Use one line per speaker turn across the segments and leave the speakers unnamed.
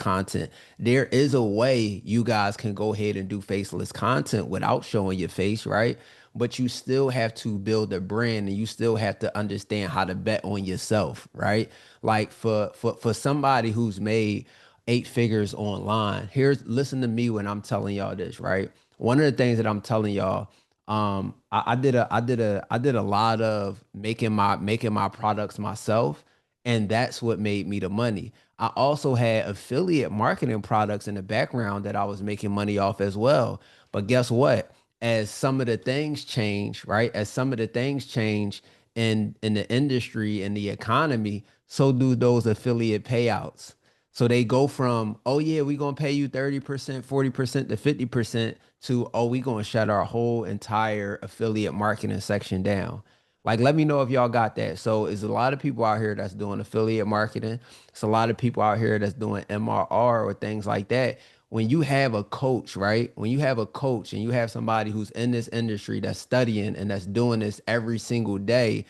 content. There is a way you guys can go ahead and do faceless content without showing your face, right? But you still have to build a brand and you still have to understand how to bet on yourself, right? Like for somebody who's made 8 figures online, here's listen to me when I'm telling y'all this, right? One of the things that I'm telling y'all, I did a lot of making my products myself, and that's what made me the money. I also had affiliate marketing products in the background that I was making money off as well. But guess what? As some of the things change, right? As some of the things change in the industry and the economy, so do those affiliate payouts. So they go from, oh yeah, we're gonna pay you 30%, 40% to 50% to, oh, we're gonna shut our whole entire affiliate marketing section down. Like, let me know if y'all got that. So it's a lot of people out here that's doing affiliate marketing. It's a lot of people out here that's doing MRR or things like that. When you have a coach, right? When you have a coach and you have somebody who's in this industry that's studying and that's doing this every single day,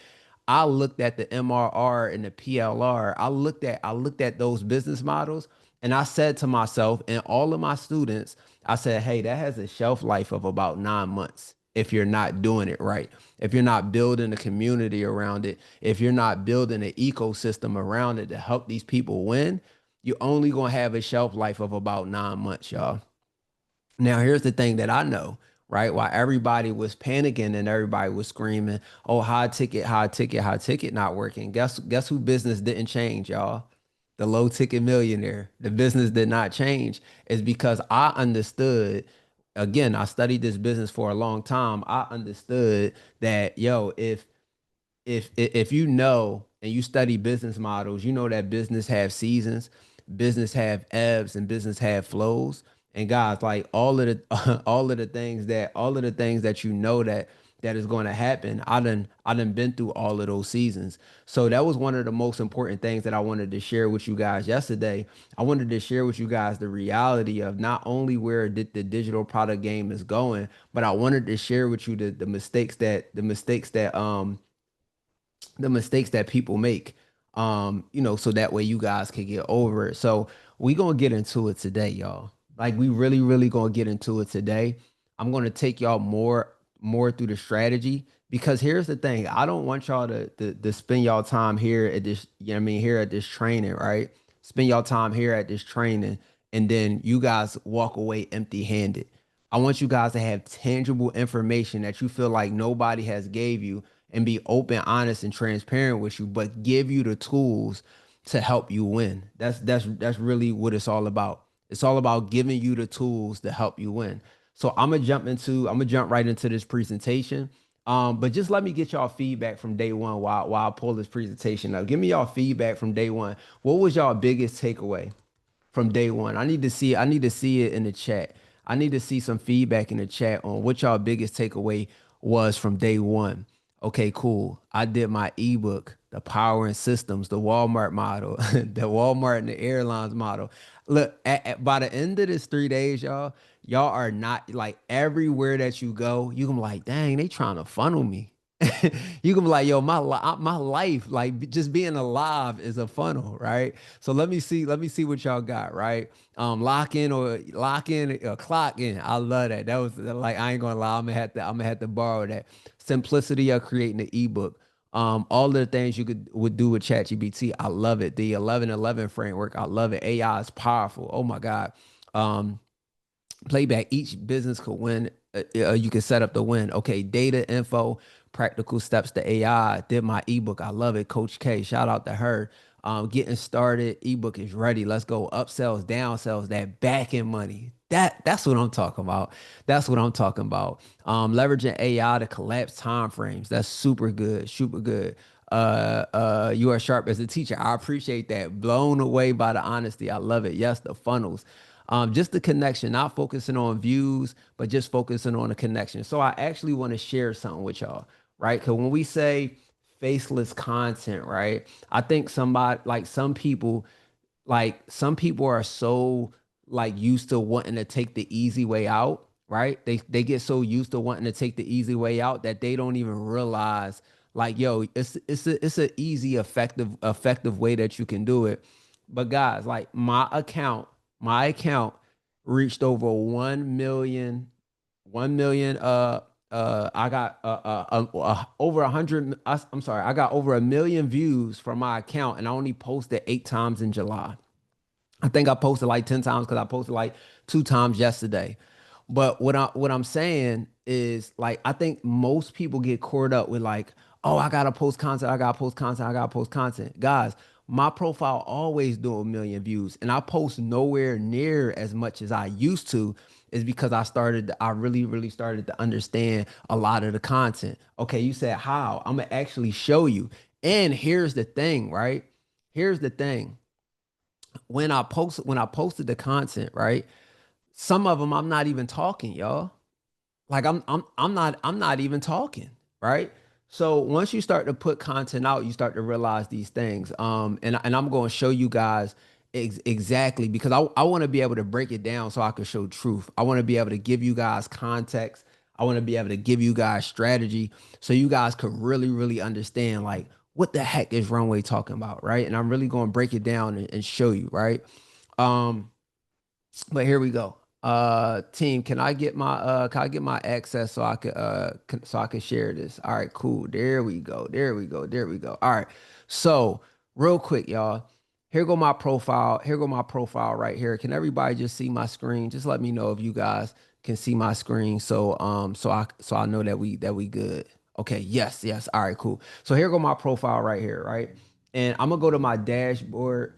I looked at the MRR and the PLR. I looked at those business models and I said to myself and all of my students, I said, hey, that has a shelf life of about 9 months if you're not doing it right. If you're not building a community around it, if you're not building an ecosystem around it to help these people win, you're only gonna have a shelf life of about 9 months, y'all. Now, here's the thing that I know, right? While everybody was panicking and everybody was screaming, "Oh, high ticket, high ticket, high ticket, not working." Guess who business didn't change, y'all? The low ticket millionaire. The business did not change. Is because I understood. Again, I studied this business for a long time. I understood that, yo, if you know and you study business models, you know that business have seasons, business have ebbs, and business have flows. And guys, like all of the all of the things that you know that is going to happen. I done been through all of those seasons. So that was one of the most important things that I wanted to share with you guys yesterday. I wanted to share with you guys the reality of not only where the digital product game is going, but I wanted to share with you the mistakes that people make. So that way you guys can get over it. So we gonna get into it today, y'all. Like we really, really gonna get into it today. I'm gonna take y'all more through the strategy because here's the thing. I don't want y'all to spend y'all time here at this, you know what I mean, here at this training, right? Spend y'all time here at this training, and then you guys walk away empty-handed. I want you guys to have tangible information that you feel like nobody has gave you and be open, honest, and transparent with you, but give you the tools to help you win. That's really what it's all about. It's all about giving you the tools to help you win. So I'm gonna jump right into this presentation. But just let me get y'all feedback from day one while I pull this presentation up. Give me y'all feedback from day one. What was y'all biggest takeaway from day one? I need to see it in the chat. I need to see some feedback in the chat on what y'all biggest takeaway was from day one. Okay, cool. I did my ebook, the power and systems, the Walmart model, the Walmart and the airlines model. Look, by the end of this 3 days, y'all are not like everywhere that you go, you can be like, dang, they trying to funnel me. You can be like, yo, my life, like just being alive is a funnel, right? So let me see what y'all got, right? Lock in or clock in. I love that. That was like, I ain't gonna lie, I'm gonna have to borrow that. Simplicity of creating an ebook. All of the things you would do with ChatGPT, I love it. The 1111 framework, I love it. AI is powerful. Oh my God. Um, Playback, each business could win. You can set up the win. Okay, data info, practical steps to AI. Did my ebook. I love it. Coach K, shout out to her. Getting started. Ebook is ready. Let's go. Upsells, downsells, that back end money. That's what I'm talking about. That's what I'm talking about. Leveraging AI to collapse time frames. That's super good. Super good. You are sharp as a teacher. I appreciate that. Blown away by the honesty. I love it. Yes, the funnels. Just the connection, not focusing on views, but just focusing on the connection. So I actually want to share something with y'all, right? Because when we say faceless content, right? I think some people are so like used to wanting to take the easy way out, right? They get so used to wanting to take the easy way out that they don't even realize like, yo, it's a easy, effective way that you can do it. But guys, like my account. My account reached over 1 million, 1 million. I got over 100. I'm sorry, I got over 1 million views from my account, and I only posted 8 times in July. I think I posted like 10 times because I posted like 2 times yesterday. But what I'm saying is like I think most people get caught up with like, oh, I gotta post content, I gotta post content, I gotta post content. Guys, my profile always do 1 million views, and I post nowhere near as much as I used to, is because I really, really started to understand a lot of the content. Okay, you said how? I'm gonna actually show you. And here's the thing, right? Here's the thing when I posted the content, right? Some of them I'm not even talking, y'all. Like I'm not even talking, right? So once you start to put content out, you start to realize these things. And I'm going to show you guys exactly because I want to be able to break it down so I can show truth. I want to be able to give you guys context. I want to be able to give you guys strategy so you guys could really, really understand like what the heck is Runway talking about, right? And I'm really going to break it down and show you, right? Um, but here we go. Team, can I get my access so I could so I can share this? All right, cool. There we go. There we go. There we go. All right. So, real quick, y'all. Here go my profile. Here go my profile right here. Can everybody just see my screen? Just let me know if you guys can see my screen so I know that we good. Okay, yes, yes. All right, cool. So here go my profile right here, right? And I'm gonna go to my dashboard.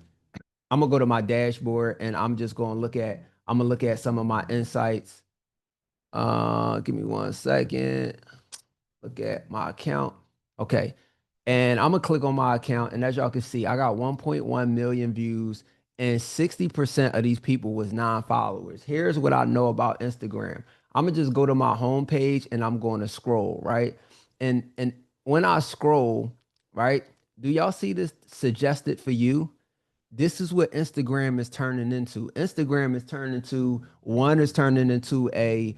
I'm gonna go to my dashboard and I'm gonna look at some of my insights. Give me 1 second. Look at my account. Okay. And I'm gonna click on my account, and as y'all can see, I got 1.1 million views, and 60% of these people was non-followers. Here's what I know about Instagram. I'm gonna just go to my homepage and I'm going to scroll, right? And when I scroll, right, do y'all see this suggested for you? This is what Instagram is turning into. Instagram is turning into one is turning into a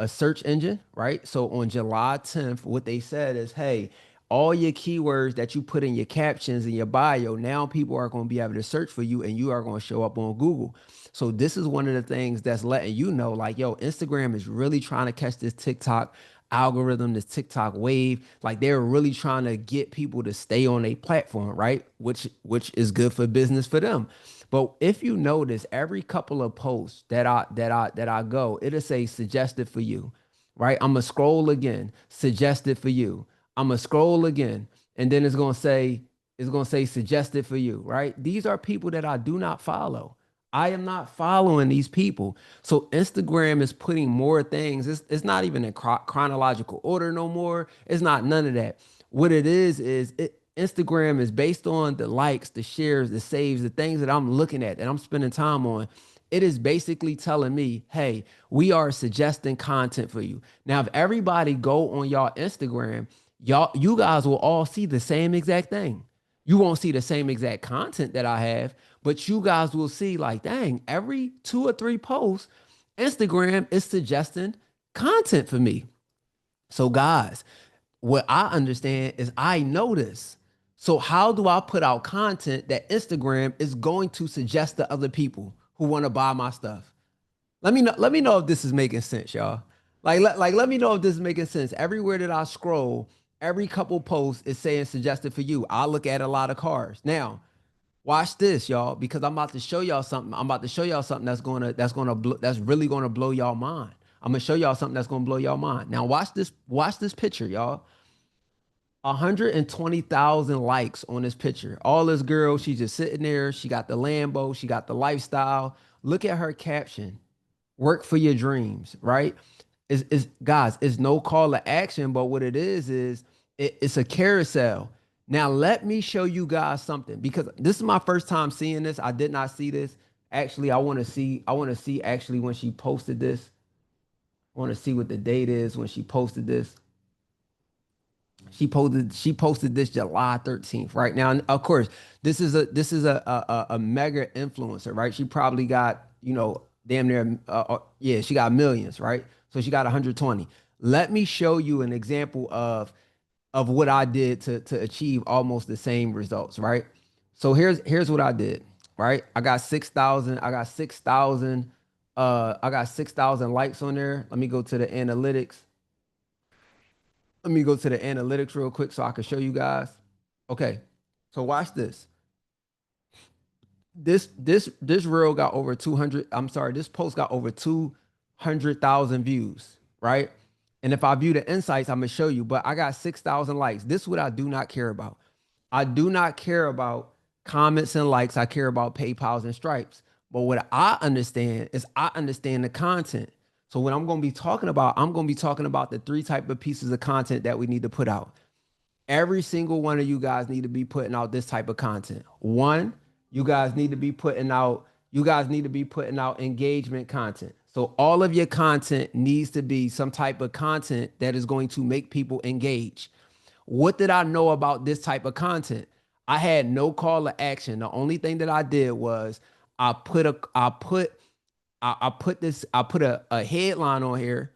search engine, right? So on July 10th, what they said is, hey, all your keywords that you put in your captions in your bio, now people are going to be able to search for you and you are going to show up on Google. So this is one of the things that's letting you know, like, yo, Instagram is really trying to catch this TikTok algorithm, this TikTok wave. Like they're really trying to get people to stay on a platform, right? Which is good for business for them. But if you notice, every couple of posts that I go, it'll say suggested for you, right? I'm gonna scroll again, suggested for you. I'm gonna scroll again, and then it's gonna say suggested for you, right? These are people that I do not follow. I am not following these people. So Instagram is putting more things. It's not even in chronological order no more. It's not none of that. What it is Instagram is based on the likes, the shares, the saves, the things that I'm looking at and I'm spending time on. It is basically telling me, hey, we are suggesting content for you. Now, if everybody go on y'all Instagram, you guys will all see the same exact thing. You won't see the same exact content that I have, but you guys will see, like, dang, every 2 or 3 posts, Instagram is suggesting content for me. So, guys, what I understand is I know this. So, how do I put out content that Instagram is going to suggest to other people who want to buy my stuff? Let me know if this is making sense, y'all. Let me know if this is making sense. Everywhere that I scroll, every couple posts is saying suggested for you. I look at a lot of cars. Now, watch this, y'all, because I'm about to show y'all something. I'm about to show y'all something that's really gonna blow y'all mind. I'm gonna show y'all something that's gonna blow y'all mind. Now, watch this picture, y'all. 120,000 likes on this picture. All this girl, she's just sitting there. She got the Lambo, she got the lifestyle. Look at her caption. Work for your dreams, right? Is guys, it's no call to action, but what it is it's a carousel. Now let me show you guys something because this is my first time seeing this. I did not see this. Actually, I want to see actually when she posted this. I want to see what the date is when she posted this. She posted this July 13th, right? Now, and of course, this is a mega influencer, right? She probably got, damn near yeah, she got millions, right? So she got 120. Let me show you an example of what I did to achieve almost the same results, right? So here's what I did. right? I got 6,000 likes on there. Let me go to the analytics. Let me go to the analytics real quick so I can show you guys. Okay. So watch this. This reel got over 200. I'm sorry, this post got over 200,000 views, right? And if I view the insights, I'm gonna show you, but I got 6,000 likes. This is what I do not care about. I do not care about comments and likes. I care about PayPal's and Stripes. But what I understand is I understand the content. So what I'm going to be talking about, I'm going to be talking about the three type of pieces of content that we need to put out. Every single one of you guys need to be putting out this type of content. One, you guys need to be putting out engagement content. So all of your content needs to be some type of content that is going to make people engage. What did I know about this type of content? I had no call to action. The only thing that I did was I put a headline on here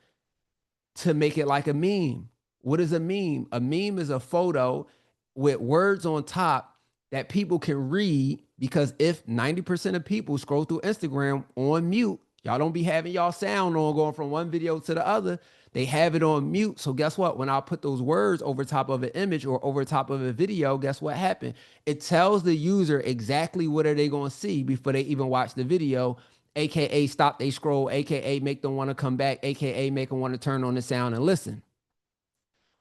to make it like a meme. What is a meme? A meme is a photo with words on top that people can read, because if 90% of people scroll through Instagram on mute, y'all don't be having y'all sound on going from one video to the other. They have it on mute. So guess what? When I put those words over top of an image or over top of a video, guess what happened? It tells the user exactly what are they going to see before they even watch the video, aka stop they scroll, aka make them want to come back, aka make them want to turn on the sound and listen.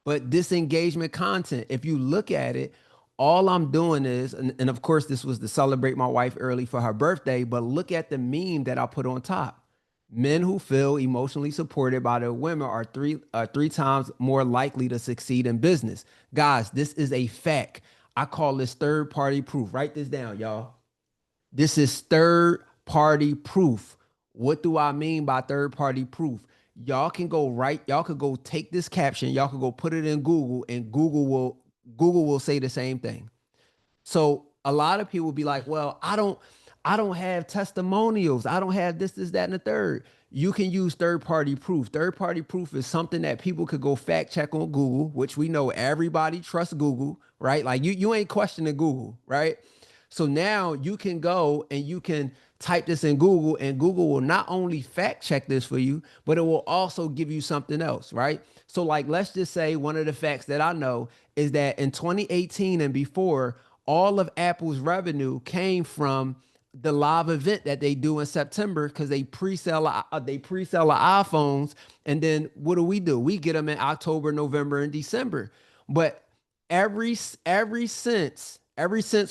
But disengagement content, if you look at it, all I'm doing is, and of course, this was to celebrate my wife early for her birthday, but look at the meme that I put on top. Men who feel emotionally supported by their women are three times more likely to succeed in business. Guys, this is a fact. I call this third party proof. Write this down, y'all. This is third party proof. What do I mean by third party proof? Y'all could go take this caption, y'all could go put it in Google, and Google will say the same thing. So a lot of people be like, well, I don't have testimonials. I don't have this, that, and the third. You can use third party proof. Third party proof is something that people could go fact check on Google, which we know everybody trusts Google, right? Like you ain't questioning Google, right? So now you can go and you can type this in Google, and Google will not only fact check this for you, but it will also give you something else, right? So, like, let's just say one of the facts that I know is that in 2018 and before, all of Apple's revenue came from the live event that they do in September, because they pre-sell the iPhones, and then what do? We get them in October, November, and December. But ever since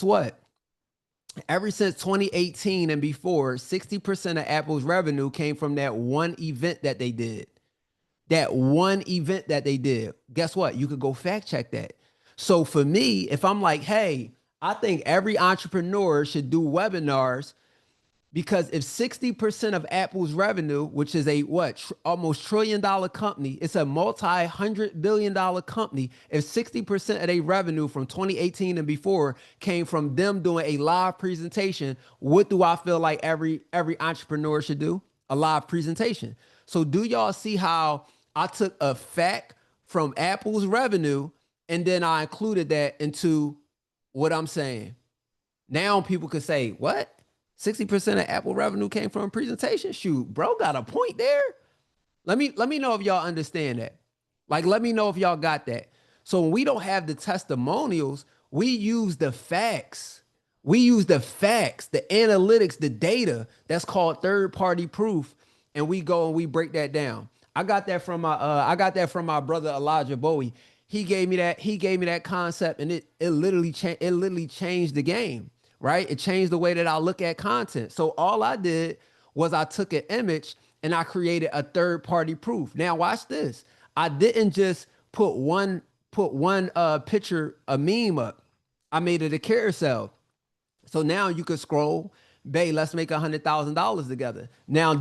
what? Ever since 2018 and before, 60% of Apple's revenue came from that one event that they did. That one event that they did. Guess what? You could go fact check that. So for me, if I'm like, hey, I think every entrepreneur should do webinars, because if 60% of Apple's revenue, which is a almost $1 trillion company, it's a multi-$100 billion company. If 60% of their revenue from 2018 and before came from them doing a live presentation, what do I feel like every entrepreneur should do? A live presentation. So do y'all see how I took a fact from Apple's revenue and then I included that into what I'm saying? Now people could say, what? 60% of Apple revenue came from a presentation? Shoot, bro got a point there. Let me know if y'all understand that. Like, let me know if y'all got that. So when we don't have the testimonials, we use the facts. We use the facts, the analytics, the data. That's called third party proof. And we go and we break that down. I got that from my brother Elijah Bowie. He gave me that concept, and it literally changed the game, right? It changed the way that I look at content. So all I did was I took an image and I created a third party proof. Now watch this. I didn't just put one picture, a meme up. I made it a carousel. So now you could scroll, babe, let's make $100,000 together. Now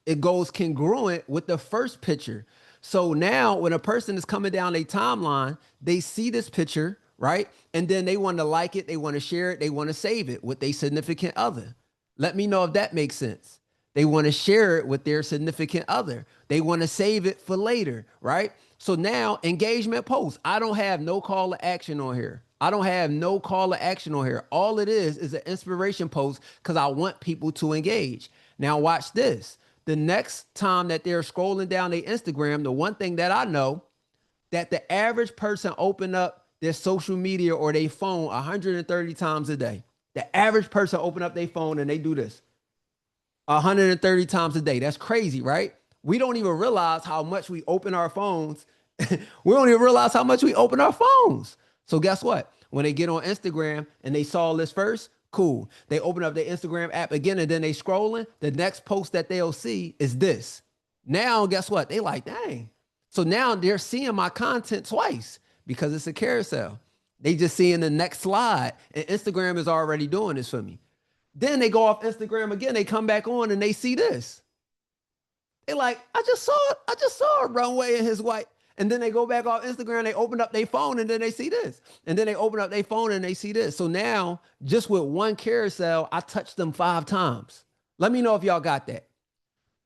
it goes congruent with the first picture. So now when a person is coming down a timeline, they see this picture, right? And then they want to like it, they want to share it, they want to save it with their significant other. Let me know if that makes sense. They want to share it with their significant other. They want to save it for later, right? So now engagement posts. I don't have no call to action on here. I don't have no call to action on here. All it is an inspiration post because I want people to engage. Now, watch this. The next time that they're scrolling down their Instagram, the one thing that I know that the average person open up their social media or their phone 130 times a day. The average person open up their phone and they do this 130 times a day. That's crazy, right? We don't even realize how much we open our phones. We don't even realize how much we open our phones. So guess what? When they get on Instagram and they saw this first, cool. They open up their Instagram app again and then they scrolling. The next post that they'll see is this. Now, guess what? They like, dang. So now they're seeing my content twice because it's a carousel. They just seeing the next slide, and Instagram is already doing this for me. Then they go off Instagram again. They come back on and they see this. They like, I just saw a runway and his wife. And then they go back off Instagram, they open up their phone and then they see this. And then they open up their phone and they see this. So now, just with one carousel, I touched them 5 times. Let me know if y'all got that.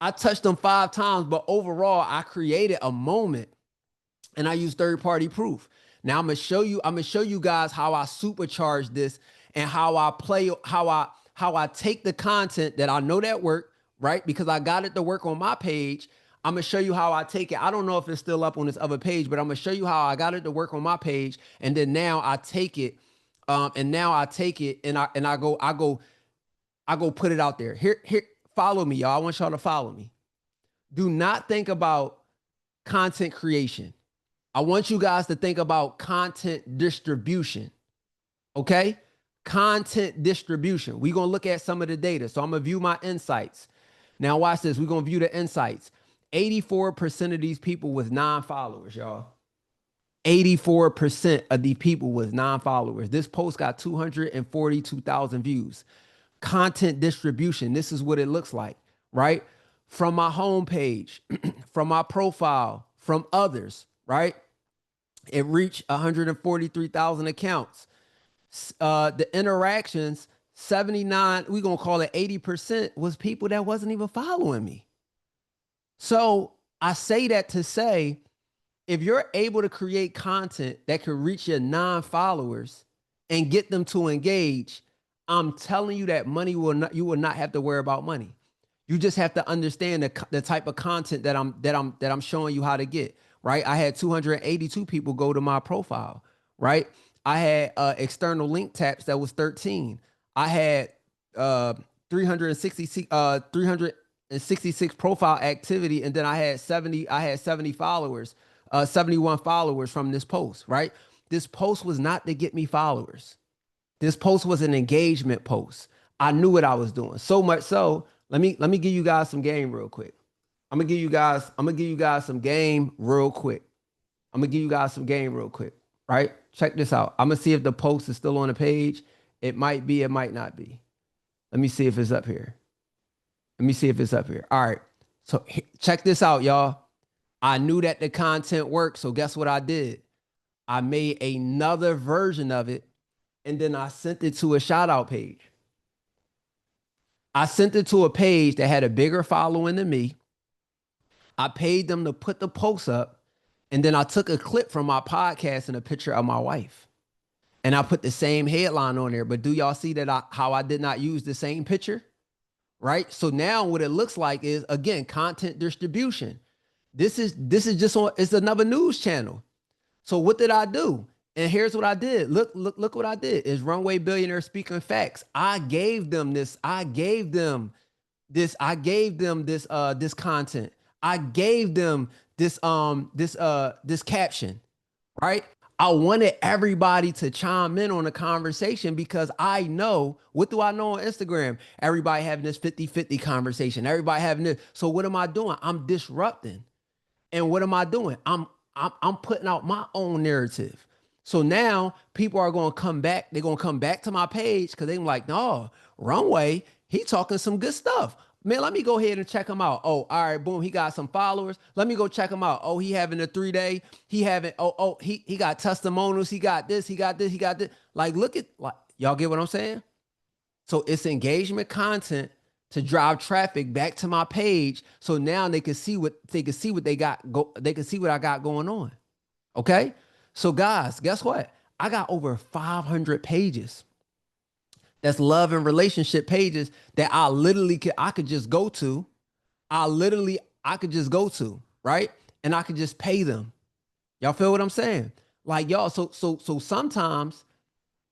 I touched them 5 times, but overall, I created a moment and I use third-party proof. Now I'm gonna show you guys how I supercharge this and how I take the content that I know that work, right? Because I got it to work on my page. I'm gonna show you how I take it. I don't know if it's still up on this other page, but I'm gonna show you how I got it to work on my page. And then now I take it, and I go put it out there. Here, follow me, y'all. I want y'all to follow me. Do not think about content creation. I want you guys to think about content distribution. Okay? Content distribution. We're going to look at some of the data. So I'm going to view my insights. Now watch this. We're going to view the insights. 84% of these people was non-followers, y'all. 84% of the people was non-followers. This post got 242,000 views. Content distribution. This is what it looks like, right? From my homepage, from my profile, from others, right? It reached 143,000 accounts. The interactions, 79, we're going to call it 80% was people that wasn't even following me. So I say that to say, if you're able to create content that could reach your non-followers and get them to engage, I'm telling you that you will not have to worry about money. You just have to understand the type of content that I'm showing you how to get, right? I had 282 people go to my profile, right? I had external link taps that was 13. I had 366 profile activity, and then I had 70 followers, 71 followers from this post, right? This post was not to get me followers. This post was an engagement post. I knew what I was doing. So much so, let me give you guys some game real quick. I'm gonna give you guys some game real quick. Right? Check this out. I'm gonna see if the post is still on the page. It might be, it might not be. Let me see if it's up here. All right. So check this out, y'all. I knew that the content worked. So guess what I did? I made another version of it and then I sent it to a shout out page. I sent it to a page that had a bigger following than me. I paid them to put the post up, and then I took a clip from my podcast and a picture of my wife. And I put the same headline on there. But do y'all see that how I did not use the same picture? Right? So now what it looks like is, again, content distribution. This is just it's another news channel. So what did I do? And here's what I did. Look what I did. Is Runway Billionaire Speaking Facts. I gave them this content. I gave them this caption, right? I wanted everybody to chime in on the conversation because I know, what do I know on Instagram? Everybody having this 50-50 conversation. Everybody having this. So what am I doing? I'm disrupting. And what am I doing? I'm putting out my own narrative. So now people are going to come back. They're going to come back to my page because they're like, no, Runway, he talking some good stuff. Man, let me go ahead and check him out. Oh, all right, boom. He got some followers. Let me go check him out. Oh, he having a 3-day. He got testimonials. He got this. Like, y'all get what I'm saying? So it's engagement content to drive traffic back to my page. So now they can see what they can see what I got going on. Okay. So guys, guess what? I got over 500 pages. That's love and relationship pages that I could just go to. I could just go to, right? And I could just pay them. Y'all feel what I'm saying? Like y'all, so sometimes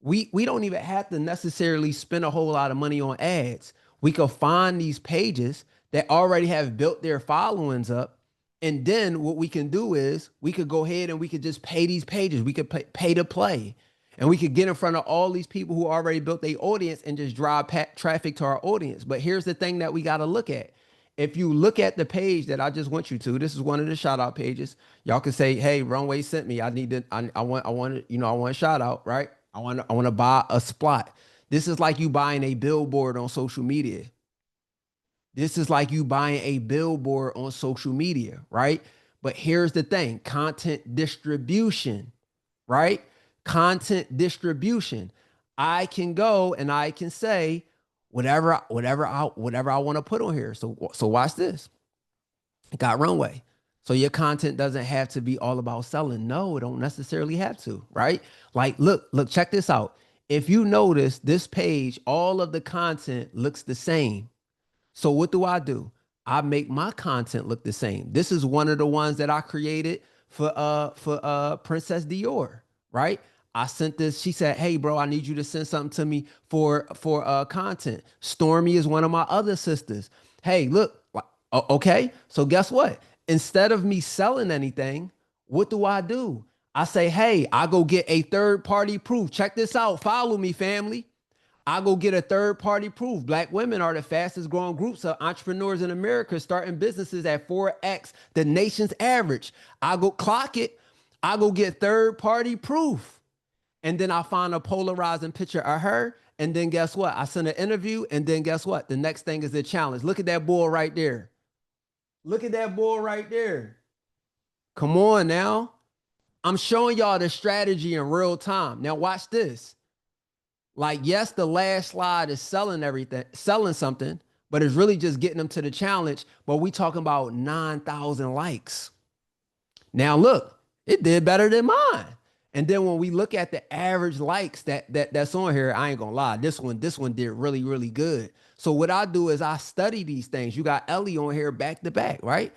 we don't even have to necessarily spend a whole lot of money on ads. We could find these pages that already have built their followings up. And then what we can do is we could go ahead and we could just pay these pages. We could pay to play. And we could get in front of all these people who already built their audience and just drive traffic to our audience. But here's the thing that we got to look at. If you look at the page that I just went you to, this is one of the shout out pages. Y'all can say, "Hey, Runway sent me. I need to. I want. I want a shout out, right? I want to buy a spot. This is like you buying a billboard on social media. This is like you buying a billboard on social media, right? But here's the thing: content distribution, right? Content distribution. I can go and I can say whatever I want to put on here. So watch this. Got Runway. So your content doesn't have to be all about selling. No, it don't necessarily have to, right? Like, look, check this out. If you notice this page, all of the content looks the same. So what do? I make my content look the same. This is one of the ones that I created for Princess Dior, right? I sent this. She said, "Hey, bro, I need you to send something to me for content." Stormy is one of my other sisters. Hey, look, okay. So guess what? Instead of me selling anything, what do? I say, "Hey, I go get a third party proof. Check this out. Follow me, family. I go get a third party proof. Black women are the fastest growing groups of entrepreneurs in America, starting businesses at 4x the nation's average. I go clock it. I go get third party proof. And then I find a polarizing picture of her. And then guess what? I send an interview. And then guess what? The next thing is the challenge. Look at that bull right there. Look at that bull right there. Come on now. I'm showing y'all the strategy in real time. Now watch this. Like, yes, the last slide is selling everything, selling something, but it's really just getting them to the challenge. But we talking about 9,000 likes. Now look, it did better than mine. And then when we look at the average likes that's on here, I ain't gonna lie, this one did really, really good. So what I do is I study these things. You got Ellie on here back to back, right?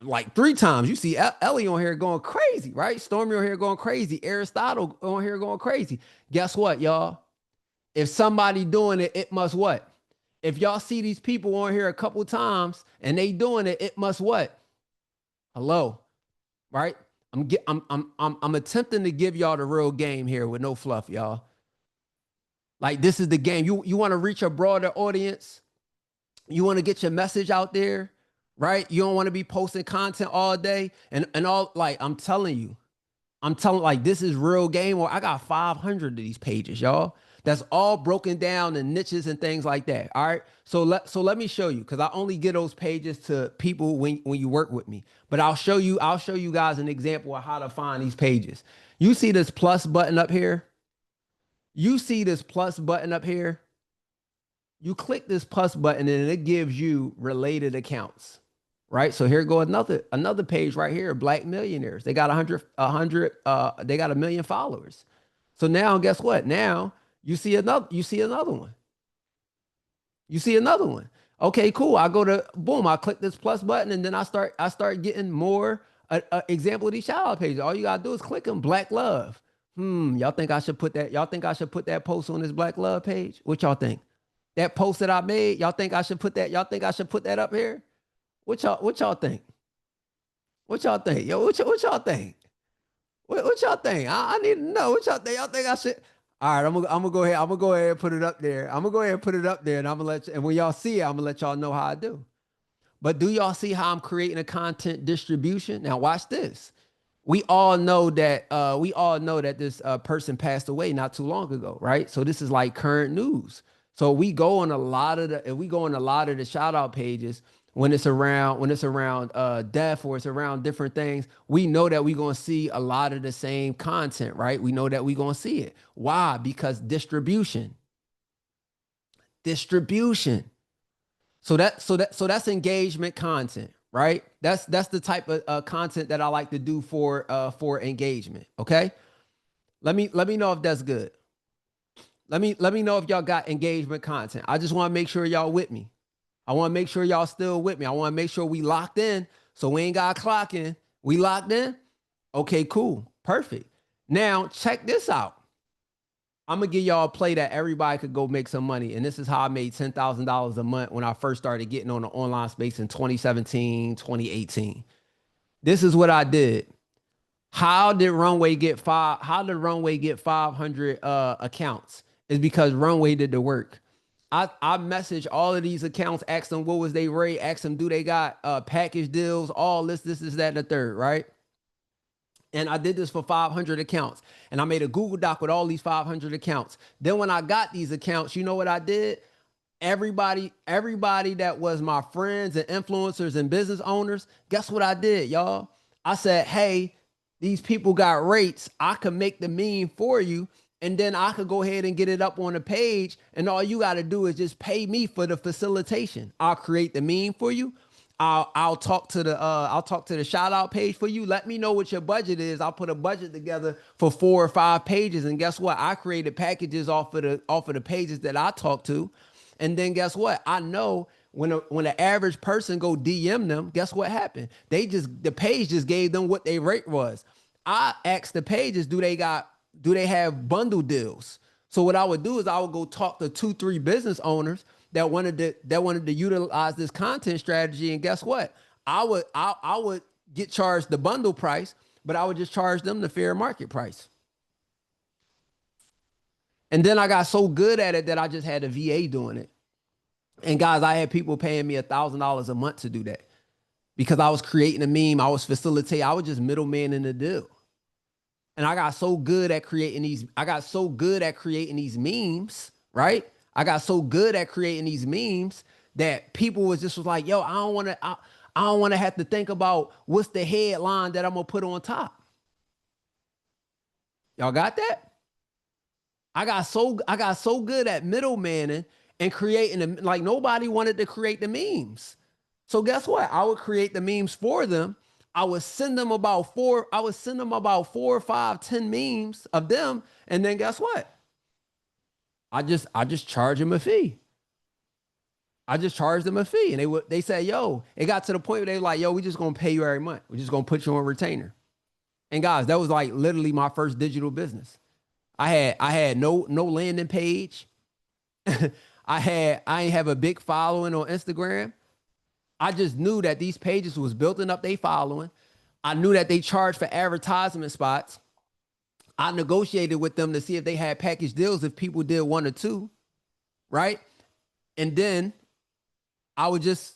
Like 3 times. You see Ellie on here going crazy, right? Stormy on here going crazy. Aristotle on here going crazy. Guess what, y'all? If somebody doing it, it must what? If y'all see these people on here a couple times and they doing it, it must what? Hello, right? I'm attempting to give y'all the real game here with no fluff, y'all. Like this is the game. You want to reach a broader audience. You want to get your message out there, right? You don't want to be posting content all day and all. Like I'm telling like this is real game. Or I got 500 of these pages, y'all. That's all broken down in niches and things like that. All right. So let me show you because I only get those pages to people when you work with me. But I'll show you guys an example of how to find these pages. You see this plus button up here? You see this plus button up here? You click this plus button and it gives you related accounts. Right. So here go another page right here, Black millionaires. They got they got 1 million followers. So now guess what? Now you see another one. You see another one. Okay, cool. I go to boom, I click this plus button and then I start getting more example of these shout out pages. All you gotta do is click them, Black Love. Y'all think I should put that? Y'all think I should put that post on this Black Love page? What y'all think? That post that I made, y'all think I should put that? Y'all think I should put that up here? What y'all think? What y'all think? Yo, what y'all think? What y'all think? I need to know what y'all think. Y'all think I should? All right, I'm gonna go ahead. I'm gonna go ahead and put it up there. I'm gonna go ahead and put it up there, and I'm gonna let you, and when y'all see it, I'm gonna let y'all know how I do. But do y'all see how I'm creating a content distribution? Now watch this. We all know that this person passed away not too long ago, right? So this is like current news. So we go on a lot of the if we go on a lot of the shout out pages when it's around death or it's around different things, we know that we're gonna see a lot of the same content, right? We know that we're gonna see it. Why? Because distribution. So that's engagement content, right? That's the type of content that I like to do for engagement. Okay. Let me know if that's good. Let me know if y'all got engagement content. I just want to make sure y'all with me. I want to make sure y'all still with me. I want to make sure we locked in. So we ain't got clocking. We locked in. Okay, cool. Perfect. Now check this out. I'm gonna give y'all a play that everybody could go make some money. And this is how I made $10,000 a month when I first started getting on the online space in 2017, 2018. This is what I did. How did Runway get 500 accounts? Is because Runway did the work. I messaged all of these accounts, asked them what was they rate, asked them do they got package deals, all this, is that, and the third, right? And I did this for 500 accounts. And I made a Google Doc with all these 500 accounts. Then when I got these accounts, you know what I did? Everybody that was my friends and influencers and business owners, guess what I did, y'all? I said, hey, these people got rates. I could make the meme for you. And then I could go ahead and get it up on the page. And all you got to do is just pay me for the facilitation. I'll create the meme for you. I'll talk to the shout out page for you. Let me know what your budget is. I'll put a budget together for 4 or 5 pages. And guess what? I created packages off of the pages that I talk to. And then guess what? I know when an average person go DM them, guess what happened? The page just gave them what their rate was. I asked the pages, do they have bundle deals? So what I would do is I would go talk to 2, 3 business owners that wanted to utilize this content strategy. And guess what? I would get charged the bundle price, but I would just charge them the fair market price. And then I got so good at it that I just had a VA doing it. And guys, I had people paying me $1,000 a month to do that because I was creating a meme. I was facilitating. I was just middleman in the deal. And I got so good at creating these. I got so good at creating these memes, right? I got so good at creating these memes that people was like, yo, I don't want to have to think about what's the headline that I'm gonna put on top. Y'all got that? I got so good at middlemaning and creating them. Like nobody wanted to create the memes. So guess what? I would create the memes for them. I would send them about 4, 5, 10 memes of them. And then guess what? I just charge them a fee. I just charged them a fee. And they said, yo, it got to the point where they were like, yo, we just gonna pay you every month. We're just gonna put you on retainer. And guys, that was like literally my first digital business. I had no landing page. I ain't have a big following on Instagram. I just knew that these pages was building up they following. I knew that they charged for advertisement spots. I negotiated with them to see if they had package deals if people did 1 or 2, right? And then I would just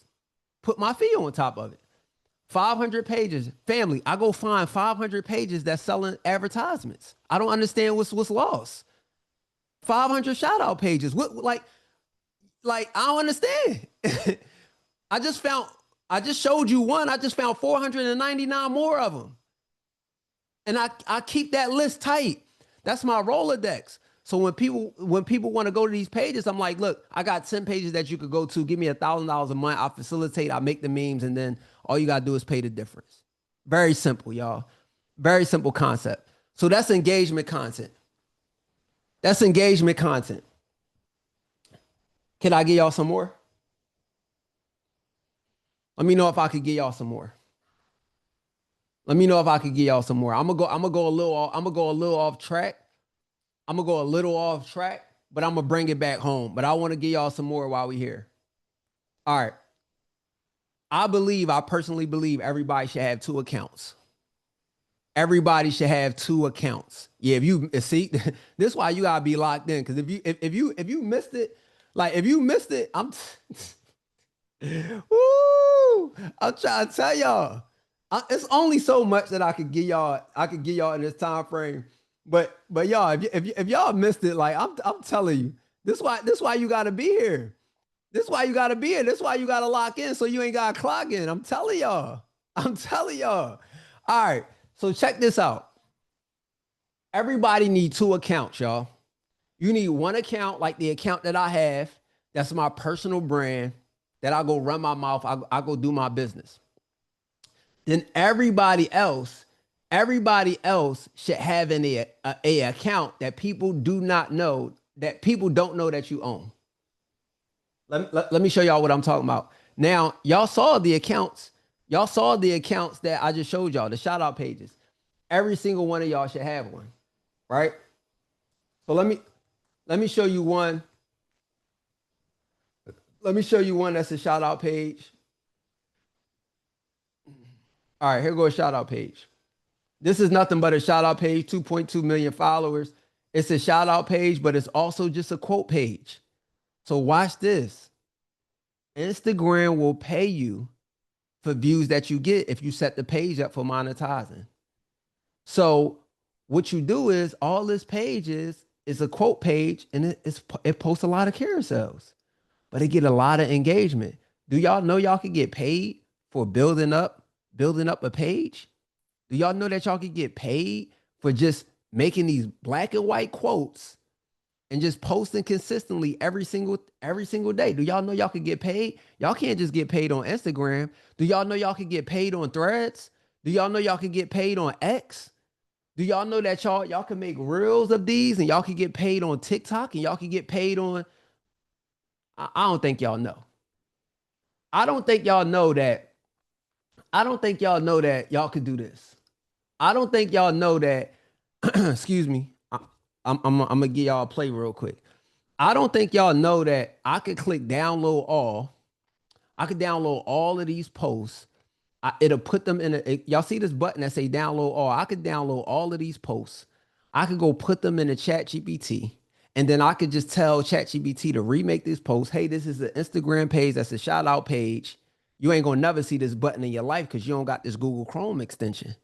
put my fee on top of it. 500 pages. Family, I go find 500 pages that's selling advertisements. I don't understand what's lost. 500 shout out pages. What like I don't understand. I just found I just showed you one. I just found 499 more of them. And I keep that list tight. That's my Rolodex. So when people want to go to these pages, I'm like, look, I got 10 pages that you could go to. Give me $1,000 a month. I'll facilitate. I'll make the memes, and then all you gotta do is pay the difference. Very simple, y'all. Very simple concept. So that's engagement content. That's engagement content. Can I get y'all some more? Let me know if I could get y'all some more. Let me know if I could get y'all some more. I'm gonna go a little off track. I'm gonna go a little off track, but I'm gonna bring it back home. But I want to give y'all some more while we here. All right. I personally believe everybody should have 2 accounts. Everybody should have 2 accounts. Yeah, if you see, this is why you gotta be locked in. Because if you missed it, like if you missed it, woo, I'm trying to tell y'all. It's only so much that I could give y'all. I could give y'all in this time frame. But y'all, if y'all missed it, like I'm telling you, this why you gotta be here. This why you gotta be here. This why you gotta lock in so you ain't gotta clock in. I'm telling y'all. I'm telling y'all. All right. So check this out. Everybody need 2 accounts, y'all. You need one account, like the account that I have. That's my personal brand. That I go run my mouth. I go do my business. Then everybody else Everybody else should have a account that people do not know, that people don't know that you own. Let me show y'all what I'm talking about. Now, y'all saw the accounts. Y'all saw the accounts that I just showed y'all, the shout out pages. Every single one of y'all should have one, right? So let me show you one. Let me show you one that's a shout out page. All right, here goes a shout out page. This is nothing but a shout out page, 2.2 million followers. It's a shout out page, but it's also just a quote page. So watch this. Instagram will pay you for views that you get if you set the page up for monetizing. So what you do is all this page is a quote page, and it posts a lot of carousels, but it get a lot of engagement. Do y'all know y'all can get paid for building up a page? Do y'all know that y'all can get paid for just making these black and white quotes and just posting consistently every single day? Do y'all know y'all can get paid? Y'all can't just get paid on Instagram. Do y'all know y'all can get paid on Threads? Do y'all know y'all can get paid on X? Do y'all know that y'all can make reels of these and y'all can get paid on TikTok and y'all can get paid on I don't think y'all know. I don't think y'all know that. I don't think y'all know that y'all could do this. I don't think y'all know that. Excuse me. I'm gonna give y'all a play real quick. I don't think y'all know that I could click download all. I could download all of these posts. It'll put them in y'all see this button that say download all. I could download all of these posts. I could go put them in a chat GPT. And then I could just tell ChatGPT to remake this post. Hey, this is an Instagram page. That's a shout out page. You ain't gonna never see this button in your life because you don't got this Google Chrome extension.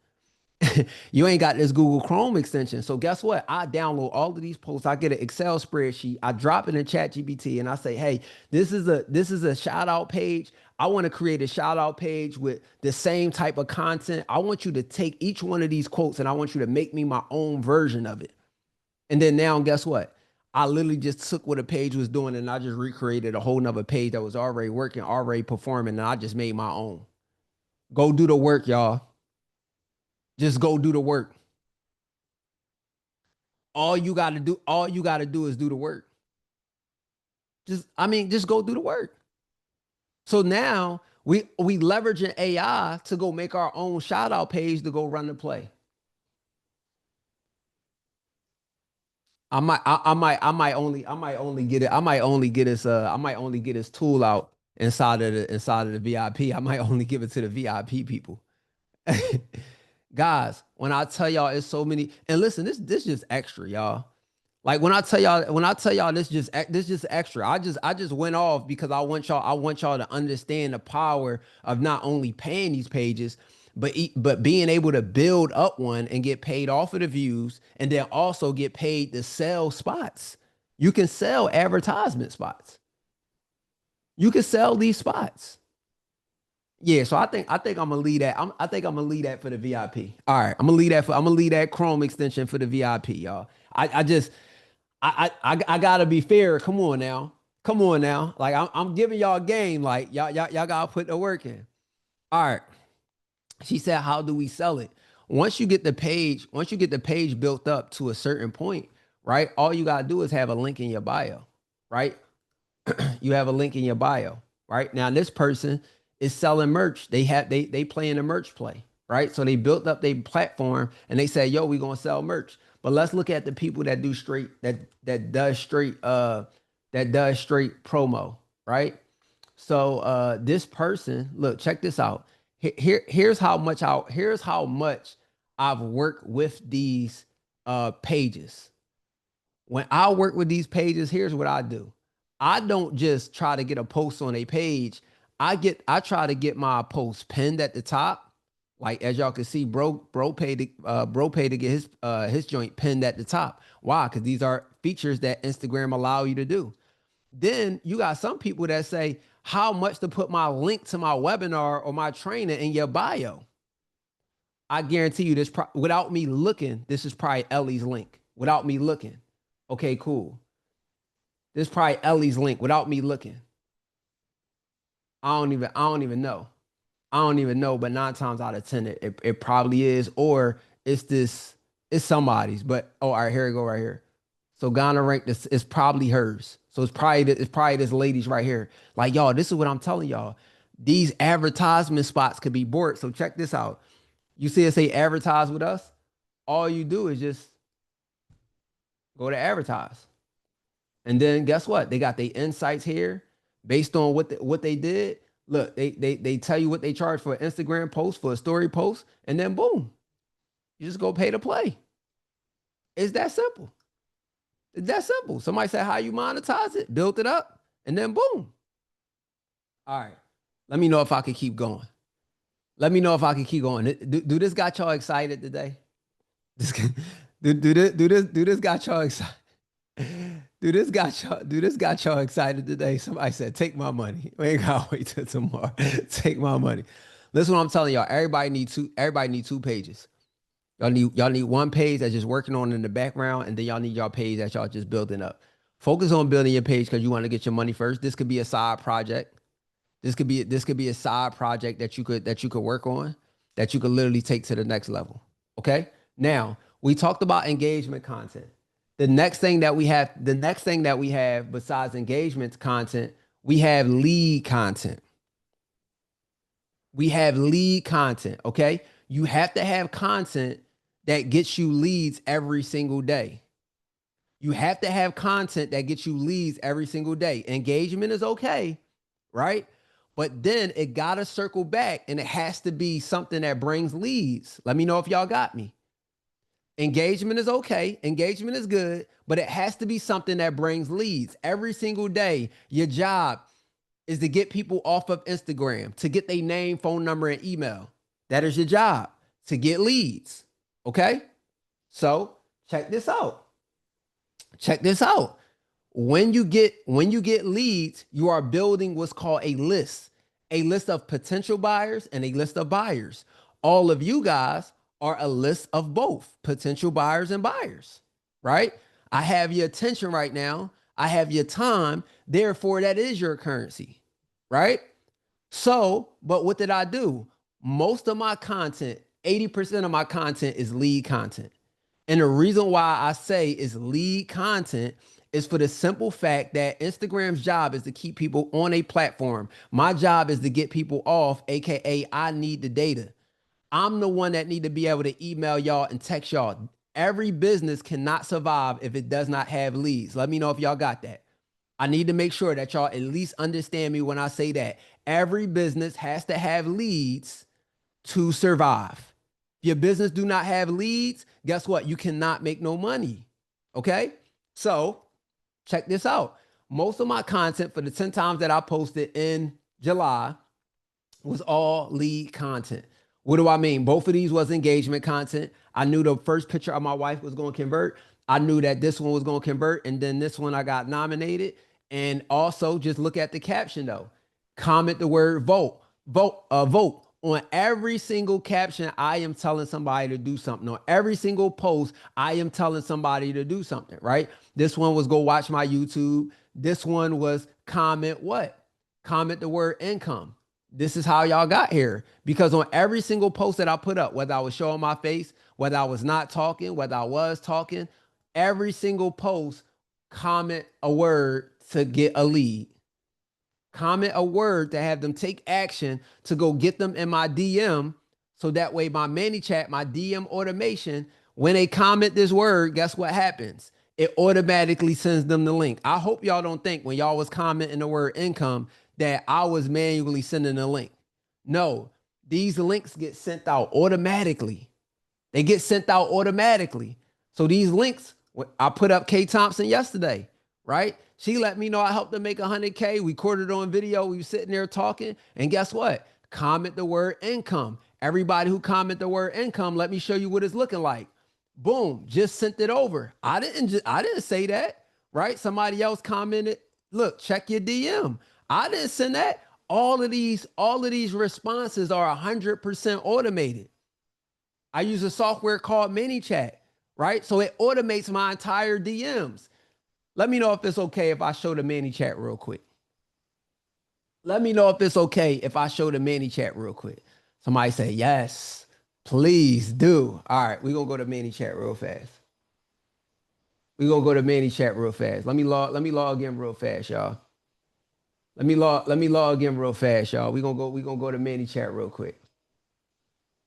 You ain't got this Google Chrome extension. So guess what? I download all of these posts. I get an Excel spreadsheet. I drop it in ChatGPT and I say, hey, this is a shout out page. I want to create a shout out page with the same type of content. I want you to take each one of these quotes and I want you to make me my own version of it. And then now, guess what? I literally just took what a page was doing and I just recreated a whole nother page that was already working, already performing, and I just made my own. Go do the work, y'all. Just go do the work. All you gotta do is do the work. Just go do the work. So now we leveraging AI to go make our own shout out page to go run the play. I might only get this tool out inside of the VIP. I might only give it to the VIP people. Guys, when I tell y'all it's so many, and listen, this just extra, y'all. Like when I tell y'all this just extra. I just went off because I want y'all to understand the power of not only paying these pages, but being able to build up one and get paid off of the views, and then also get paid to sell spots. You can sell advertisement spots. You can sell these spots. Yeah, so I think I'm gonna leave that. I think I'm gonna leave that for the VIP. All right, I'm gonna leave that Chrome extension for the VIP, y'all. I just I gotta be fair. Come on now. Come on now. Like I'm giving y'all a game. Like y'all gotta put the work in. All right. She said, how do we sell it? Once you get the page built up to a certain point, right? All you gotta do is have a link in your bio, right? You have a link in your bio, right? Now this person is selling merch. They play in a merch play, right? So they built up their platform and they say, yo, we gonna sell merch. But let's look at the people that do straight that does straight promo, right? So this person, look, check this out. Here's how much I've worked with these pages. When I work with these pages, here's what I do. I don't just try to get a post on a page. I try to get my post pinned at the top. Like as y'all can see, bro paid to get his joint pinned at the top. Why? Because these are features that Instagram allow you to do. Then you got some people that say how much to put my link to my webinar or my training in your bio. I guarantee you this without me looking, this is probably Ellie's link. Without me looking. Okay, cool. This is probably Ellie's link without me looking. I don't even know. I don't even know, but 9 times out of 10, it probably is, or It's this, it's somebody's, but oh, all right, here we go right here. So Ghana ranked this is probably hers. So it's probably this lady's right here. Like y'all, this is what I'm telling y'all. These advertisement spots could be bought. So check this out. You see it say advertise with us. All you do is just go to advertise. And then guess what? They got their insights here based on what they did. Look, they tell you what they charge for an Instagram post, for a story post, and then boom, you just go pay to play. It's that simple. It's that simple. Somebody said how you monetize it, build it up, and then boom. All right. Let me know if I can keep going. Let me know if I can keep going. Do this got y'all excited today? This, do this got y'all excited? Do this got y'all excited today? Somebody said, take my money. We ain't gotta wait till tomorrow. Take my money. Listen what I'm telling y'all. Everybody need two pages. Y'all need one page that's just working on in the background, and then y'all need y'all page that y'all just building up. Focus on building your page because you want to get your money first. This could be a side project. This could be a side project that you could work on, that you could literally take to the next level. Okay. Now we talked about engagement content. The next thing that we have besides engagement content, we have lead content. We have lead content. Okay. You have to have content that gets you leads every single day. You have to have content that gets you leads every single day. Engagement is okay, right? But then it got to circle back and it has to be something that brings leads. Let me know if y'all got me. Engagement is okay. Engagement is good, but it has to be something that brings leads every single day. Your job is to get people off of Instagram, to get their name, phone number, and email. That is your job, to get leads. Okay? So check this out. Check this out. When you get leads, you are building what's called a list of potential buyers and a list of buyers. All of you guys are a list of both potential buyers and buyers, right? I have your attention right now. I have your time. Therefore, that is your currency, right? So, but what did I do? Most of my content, 80% of my content is lead content. And the reason why I say is lead content is for the simple fact that Instagram's job is to keep people on a platform. My job is to get people off, aka I need the data. I'm the one that need to be able to email y'all and text y'all. Every business cannot survive if it does not have leads. Let me know if y'all got that. I need to make sure that y'all at least understand me when I say that. Every business has to have leads to survive. If your business do not have leads, guess what? You cannot make no money. Okay? So check this out. Most of my content for the 10 times that I posted in July was all lead content. What do I mean? Both of these was engagement content. I knew the first picture of my wife was going to convert. I knew that this one was going to convert. And then this one I got nominated. And also just look at the caption though. Comment the word vote. Vote. On every single caption, I am telling somebody to do something. On every single post, I am telling somebody to do something, right? This one was go watch my YouTube. This one was comment what? Comment the word income. This is how y'all got here. Because on every single post that I put up, whether I was showing my face, whether I was not talking, whether I was talking, every single post, comment a word to get a lead. Comment a word to have them take action to go get them in my DM. So that way, my ManyChat, my DM automation, when they comment this word, guess what happens? It automatically sends them the link. I hope y'all don't think when y'all was commenting the word income that I was manually sending a link. No, these links get sent out automatically. They get sent out automatically. So these links, I put up K Thompson yesterday, right? She let me know I helped her make 100K. We recorded on video. We were sitting there talking. And guess what? Comment the word income. Everybody who comment the word income, let me show you what it's looking like. Boom, just sent it over. I didn't say that, right? Somebody else commented, look, check your DM. I didn't send that. All of these responses are 100% automated. I use a software called ManyChat, right? So it automates my entire DMs. Let me know if it's okay if I show the ManyChat real quick. Let me know if it's okay if I show the ManyChat real quick. Somebody say yes. Please do. All right, we're gonna go to mini chat real fast. We're gonna go to mini chat real fast. Let me log in real fast, y'all. Let me log in real fast, y'all. We're gonna go to mini chat real quick.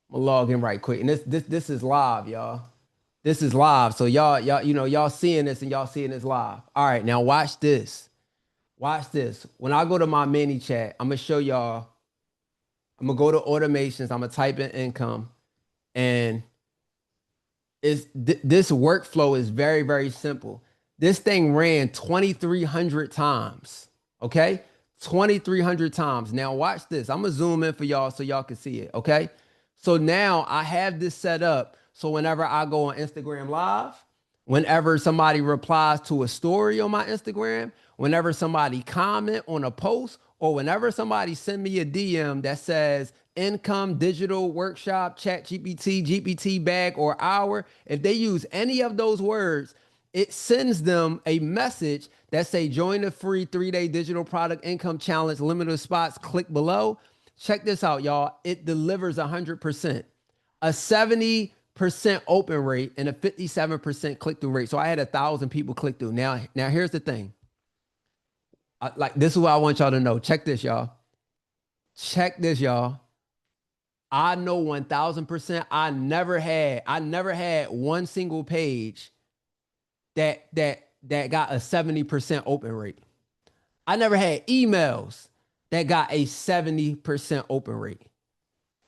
I'm gonna log in right quick. And this is live, y'all. This is live. So y'all, y'all seeing this and y'all seeing this live. All right, now watch this. Watch this. When I go to my mini chat, I'm gonna show y'all. I'm gonna go to automations. I'm gonna type in income, and this workflow is very, very simple. This thing ran 2,300 times. Okay, 2,300 times. Now watch this. I'm gonna zoom in for y'all so y'all can see it. Okay, so now I have this set up. So whenever I go on Instagram Live, whenever somebody replies to a story on my Instagram, whenever somebody comment on a post, or whenever somebody send me a DM that says income, digital, workshop, chat GPT, GPT bag, or hour, if they use any of those words, it sends them a message that say join the free 3-day digital product income challenge, limited spots, click below. Check this out, y'all. It delivers 100%, a 70% open rate, and a 57% click-through rate. So I had 1,000 people click through. Now here's the thing. Like, this is what I want y'all to know. Check this, y'all. Check this, y'all. I know 1,000%. I never had one single page that got a 70% open rate. I never had emails that got a 70% open rate.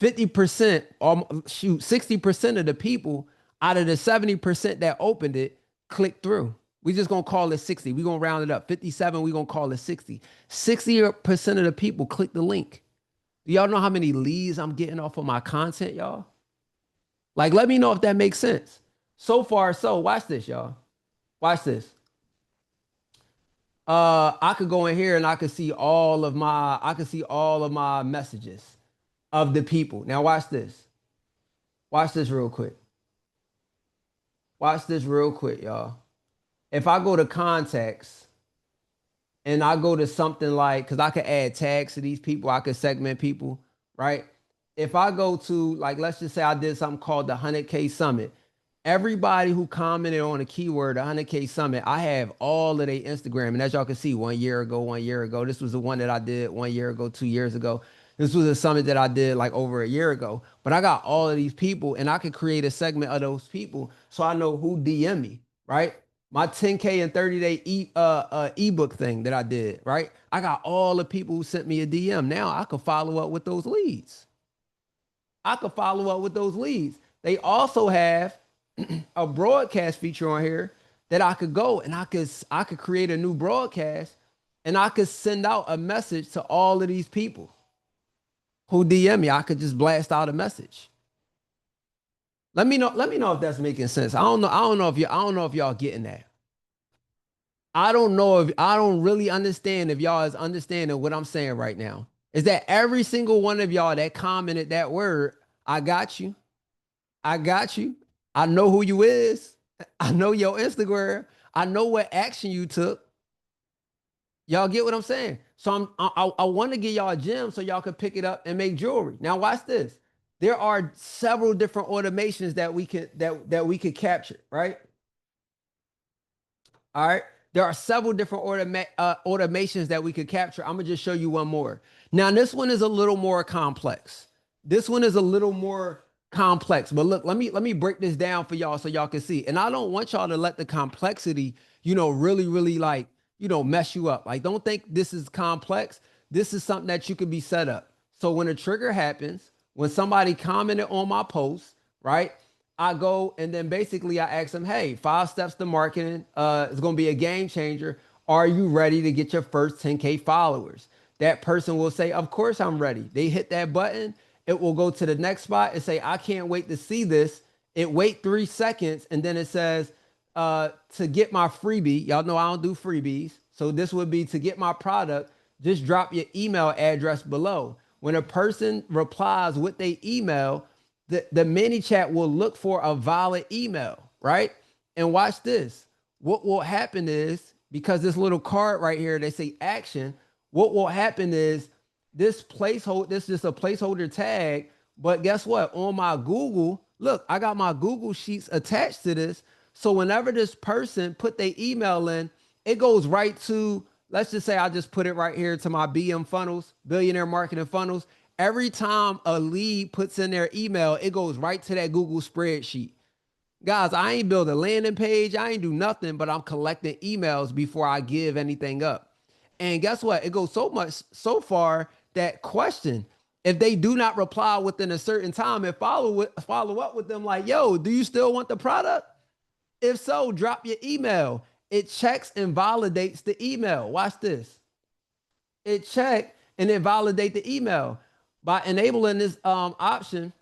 50%, shoot, 60% of the people out of the 70% that opened it clicked through. We just gonna call it 60. We gonna round it up. 57, we gonna call it 60. 60% of the people click the link. Do y'all know how many leads I'm getting off of my content, y'all? Like, let me know if that makes sense. So far, so watch this, y'all. Watch this. I could go in here and I could see all of my messages of the people. Now watch this. Watch this real quick. Watch this real quick, y'all. If I go to contacts and I go to something like, because I could add tags to these people, I could segment people, right? If I go to, like, let's just say I did something called the 100K Summit. Everybody who commented on a keyword, 100K Summit, I have all of their Instagram. And as y'all can see, 1 year ago, this was the one that I did 1 year ago, 2 years ago. This was a summit that I did like over a year ago. But I got all of these people and I could create a segment of those people so I know who DM me, right? My 10K and 30-day ebook thing that I did, right? I got all the people who sent me a DM. Now I could follow up with those leads. I could follow up with those leads. They also have a broadcast feature on here that I could go and I could create a new broadcast and I could send out a message to all of these people who DM me. I could just blast out a message. Let me know if that's making sense. I don't know if y'all getting that. I don't really understand if y'all is understanding what I'm saying right now. Is that every single one of y'all that commented that word, I got you. I got you. I know who you is. I know your Instagram. I know what action you took. Y'all get what I'm saying? So I want to give y'all a gem so y'all can pick it up and make jewelry. Now watch this. There are several different automations that we could capture, right? All right. There are several different automations that we could capture. I'm gonna just show you one more. Now, this one is a little more complex. This one is a little more complex. But look, let me break this down for y'all so y'all can see. And I don't want y'all to let the complexity, really, really like, mess you up. Like, don't think this is complex. This is something that you could be set up. So when a trigger happens, when somebody commented on my post, right? I go and then basically I ask them, hey, 5 steps to marketing. It's going to be a game changer. Are you ready to get your first 10K followers? That person will say, of course I'm ready. They hit that button. It will go to the next spot and say, I can't wait to see this. It wait 3 seconds. And then it says, to get my freebie. Y'all know I don't do freebies. So this would be to get my product. Just drop your email address below. When a person replies with their email, the mini chat will look for a valid email, right? And watch this. What will happen is, because this little card right here, they say action, what will happen is this is just a placeholder tag But guess what? On my Google, look, I got my Google Sheets attached to this. So whenever this person put their email in, it goes right to, let's just say I just put it right here to my BM funnels, billionaire marketing funnels. Every time a lead puts in their email, it goes right to that Google spreadsheet. Guys, I ain't build a landing page. I ain't do nothing, but I'm collecting emails before I give anything up. And guess what? It goes so much so far that question, if they do not reply within a certain time and follow up with them like, yo, do you still want the product? If so, drop your email. It checks and validates the email. Watch this. It check and then validate the email. By enabling this option,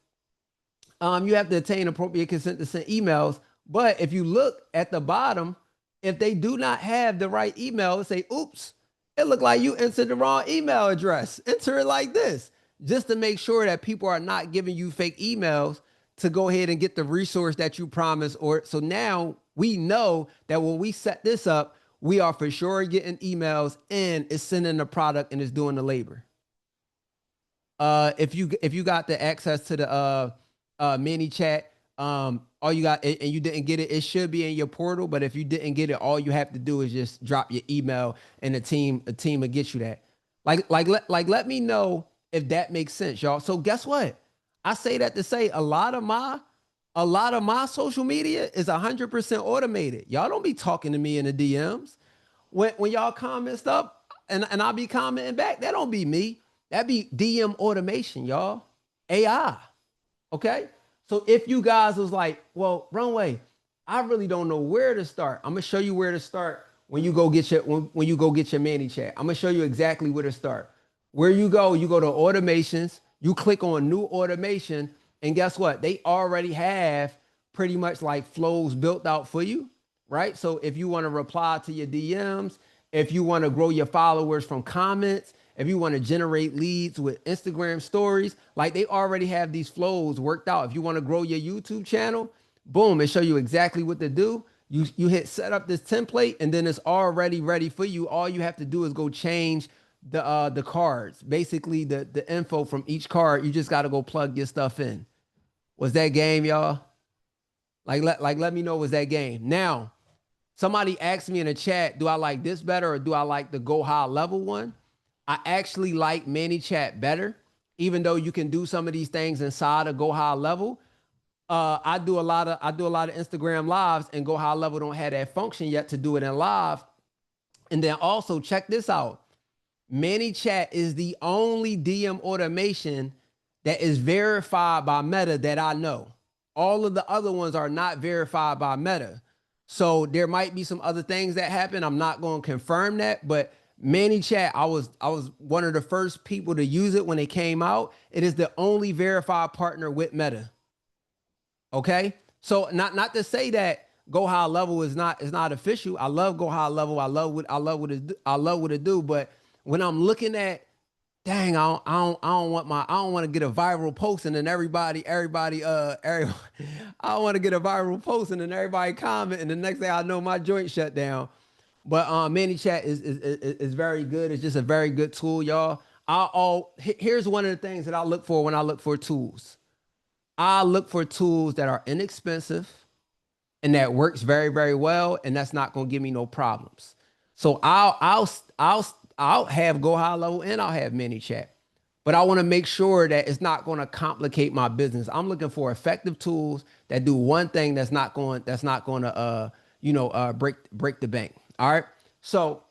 you have to obtain appropriate consent to send emails. But if you look at the bottom, if they do not have the right email, say, oops, it looked like you entered the wrong email address. Enter it like this, just to make sure that people are not giving you fake emails to go ahead and get the resource that you promised. Or so now we know that when we set this up, we are for sure getting emails and it's sending the product and it's doing the labor. If you got the access to the mini chat, all you got and you didn't get it, it should be in your portal. But if you didn't get it, all you have to do is just drop your email, and a team will get you that. Let me know if that makes sense, y'all. So guess what? I say that to say a lot of my social media is 100% automated. Y'all don't be talking to me in the DMs when y'all comment stuff, and I'll be commenting back. That don't be me. That be DM automation, y'all. AI. Okay. So if you guys was like, well, Runway, I really don't know where to start. I'm gonna show you where to start when you go get your when you go get your Manny chat. I'm gonna show you exactly where to start. Where you go to automations, you click on new automation, and guess what? They already have pretty much like flows built out for you, right? So if you want to reply to your DMs, if you want to grow your followers from comments, if you want to generate leads with Instagram stories, like they already have these flows worked out. If you want to grow your YouTube channel, boom, it show you exactly what to do. You hit set up this template and then it's already ready for you. All you have to do is go change the cards. Basically the info from each card, you just got to go plug your stuff in. Was that game, y'all? Let me know, was that game. Now, somebody asked me in the chat, do I like this better or do I like the go high level one? I actually like ManyChat better, even though you can do some of these things inside of Go High Level. I do a lot of Instagram lives, and Go High Level don't have that function yet to do it in live. And then also check this out. ManyChat is the only DM automation that is verified by Meta that I know. All of the other ones are not verified by Meta. So there might be some other things that happen. I'm not going to confirm that, but ManyChat, I was one of the first people to use it when it came out. It is the only verified partner with Meta. Okay, so not to say that Go High Level is not official. I love Go High Level. I love what it do. But when I'm looking at, dang, I don't want to get a viral post and then everybody I don't want to get a viral post and then everybody comment and the next thing I know my joint shut down. But ManyChat is very good. It's just a very good tool, y'all. Here's one of the things that I look for when I look for tools. I look for tools that are inexpensive and that works very, very well, and that's not gonna give me no problems. So I'll have Go High Level and I'll have ManyChat, but I want to make sure that it's not going to complicate my business. I'm looking for effective tools that do one thing that's not going to break the bank. All right. So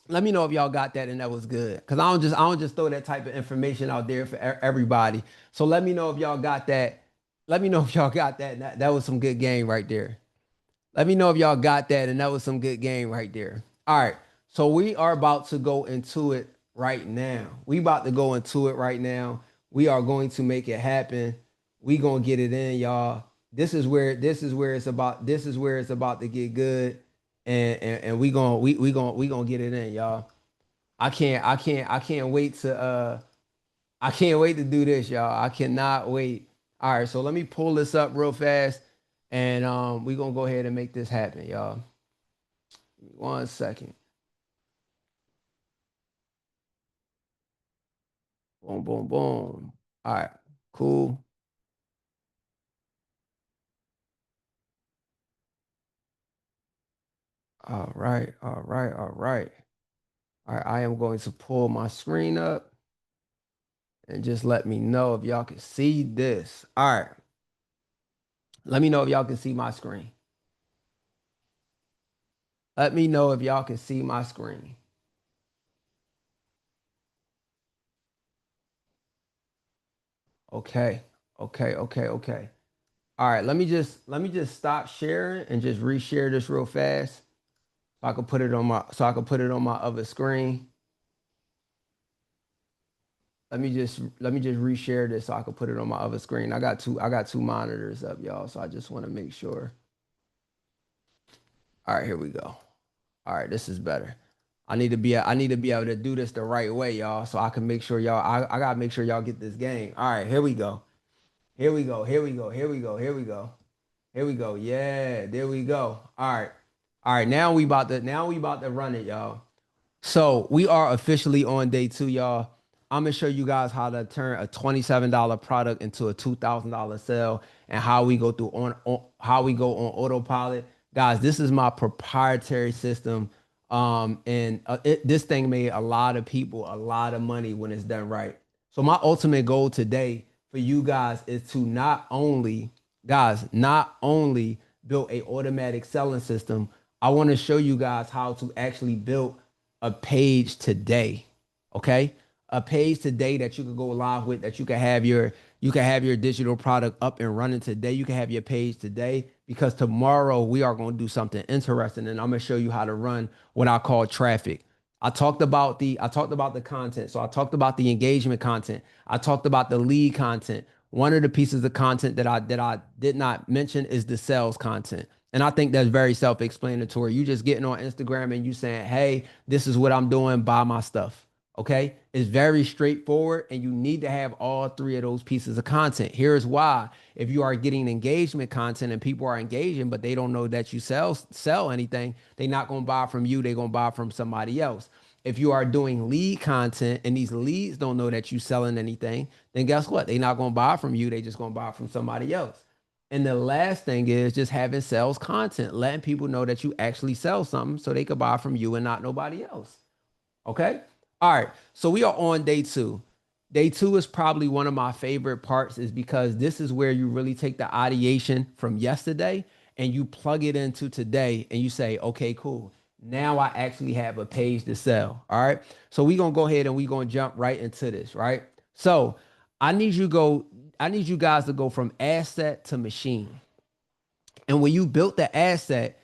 let me know if y'all got that and that was good. Cause I don't just throw that type of information out there for everybody. So let me know if y'all got that. Let me know if y'all got that. That was some good game right there. Let me know if y'all got that and that was some good game right there. All right. So we are about to go into it right now. We about to go into it right now. We are going to make it happen. We gonna get it in, y'all. This is where it's about to get good. And we gonna get it in, y'all. I can't wait to do this, y'all. I cannot wait. All right, so let me pull this up real fast, and we gonna go ahead and make this happen, y'all. 1 second. Boom, boom, boom. All right. Cool. All right. All right. All right. All right. I am going to pull my screen up and just let me know if y'all can see this. All right. Let me know if y'all can see my screen. Let me know if y'all can see my screen. Okay. Okay. Okay. Okay. All right. Let me just stop sharing and just reshare this real fast so I can put it on my other screen. Let me just reshare this so I can put it on my other screen. I got two monitors up, y'all. So I just want to make sure. All right, here we go. All right, this is better. I need to be able to do this the right way, y'all. So I can make sure y'all I gotta make sure y'all get this game. All right, here we go. Here we go. Here we go. Here we go. Here we go. Here we go. Yeah, there we go. All right. All right, now we about to run it, y'all. So we are officially on day two, y'all. I'm gonna show you guys how to turn a $27 product into a $2,000 sale and how we go through how we go on autopilot. Guys, this is my proprietary system. This thing made a lot of people a lot of money when it's done right. So my ultimate goal today for you guys is to not only build a automatic selling system. I want to show you guys how to actually build a page today. Okay, a page today that you could go live with, that you can have your digital product up and running today. You can have your page today because tomorrow we are going to do something interesting, and I'm going to show you how to run what I call traffic. I talked about the content. So I talked about the engagement content. I talked about the lead content. One of the pieces of content that I did not mention is the sales content. And I think that's very self-explanatory. You just getting on Instagram and you saying, "Hey, this is what I'm doing, buy my stuff." Okay? It's very straightforward, and you need to have all three of those pieces of content. Here's why. If you are getting engagement content and people are engaging, but they don't know that you sell anything, they're not going to buy from you, they're going to buy from somebody else. If you are doing lead content and these leads don't know that you're selling anything, then guess what? They're not going to buy from you, they just going to buy from somebody else. And the last thing is just having sales content, letting people know that you actually sell something so they could buy from you and not nobody else. Okay. All right. So we are on day two. Day two is probably one of my favorite parts, is because this is where you really take the ideation from yesterday and you plug it into today and you say, okay, cool. Now I actually have a page to sell. All right. So we're gonna go ahead and we're gonna jump right into this, right? So I need you go, I need you guys to go from asset to machine. And when you built the asset,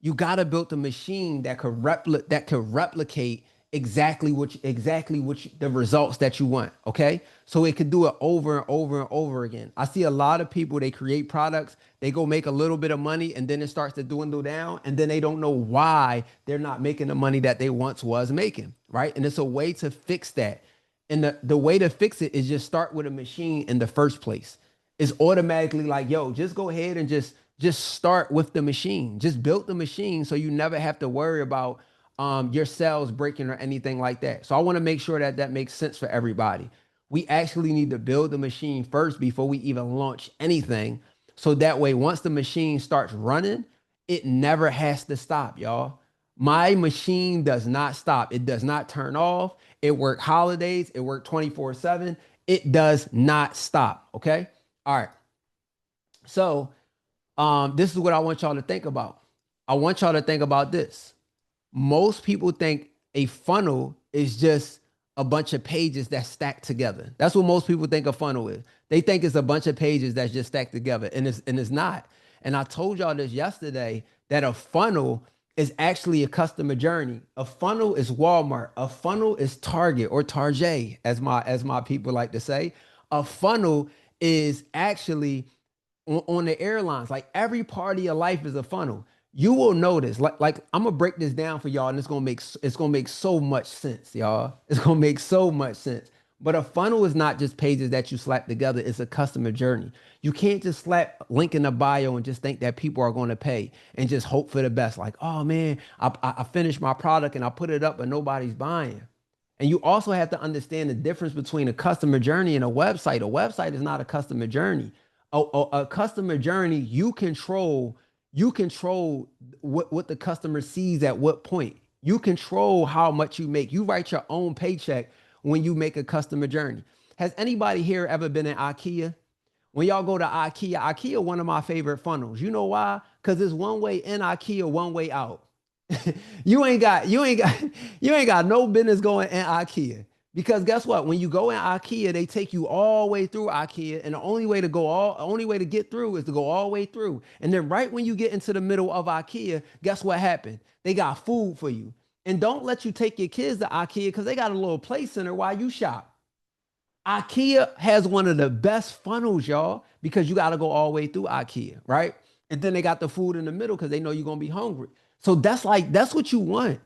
you gotta build a machine that could replicate the results that you want. Okay, so it could do it over and over and over again. I see a lot of people, they create products, they go make a little bit of money, and then it starts to dwindle down, and then they don't know why they're not making the money that they once was making. Right, and it's a way to fix that. And the way to fix it is just start with a machine in the first place. It's automatically like, yo, just go ahead and just start with the machine. Just build the machine so you never have to worry about your cells breaking or anything like that. So I want to make sure that that makes sense for everybody. We actually need to build the machine first before we even launch anything. So that way, once the machine starts running, it never has to stop, y'all. My machine does not stop. It does not turn off. It work holidays. It work 24/7. It does not stop. Okay. All right. So this is what I want y'all to think about. I want y'all to think about this. Most people think a funnel is just a bunch of pages that stack together. That's what most people think a funnel is. They think it's a bunch of pages that's just stacked together, and it's not. And I told y'all this yesterday, that a funnel is actually a customer journey. A funnel is Walmart. A funnel is Target, or Target, as my people like to say. A funnel is actually on the airlines. Like, every part of your life is a funnel. You will notice, like I'm gonna break this down for y'all, and it's gonna make so much sense, y'all. It's gonna make so much sense. But a funnel is not just pages that you slap together, it's a customer journey. You can't just slap link in the bio and just think that people are going to pay and just hope for the best. Like, oh man, I finished my product and I put it up, but nobody's buying. And you also have to understand the difference between a customer journey and a website. A website is not a customer journey. A customer journey, you control what the customer sees at what point. You control how much you make. You write your own paycheck when you make a customer journey. Has anybody here ever been in IKEA? When y'all go to IKEA, IKEA one of my favorite funnels. You know why? Because it's one way in IKEA, one way out. You ain't got you ain't got no business going in IKEA. Because guess what? When you go in IKEA, they take you all the way through IKEA, and the only way to get through is to go all the way through. And then right when you get into the middle of IKEA, guess what happened? They got food for you. And don't let you take your kids to IKEA because they got a little play center while you shop. IKEA has one of the best funnels, y'all, because you got to go all the way through IKEA, right? And then they got the food in the middle because they know you're gonna be hungry. So that's what you want.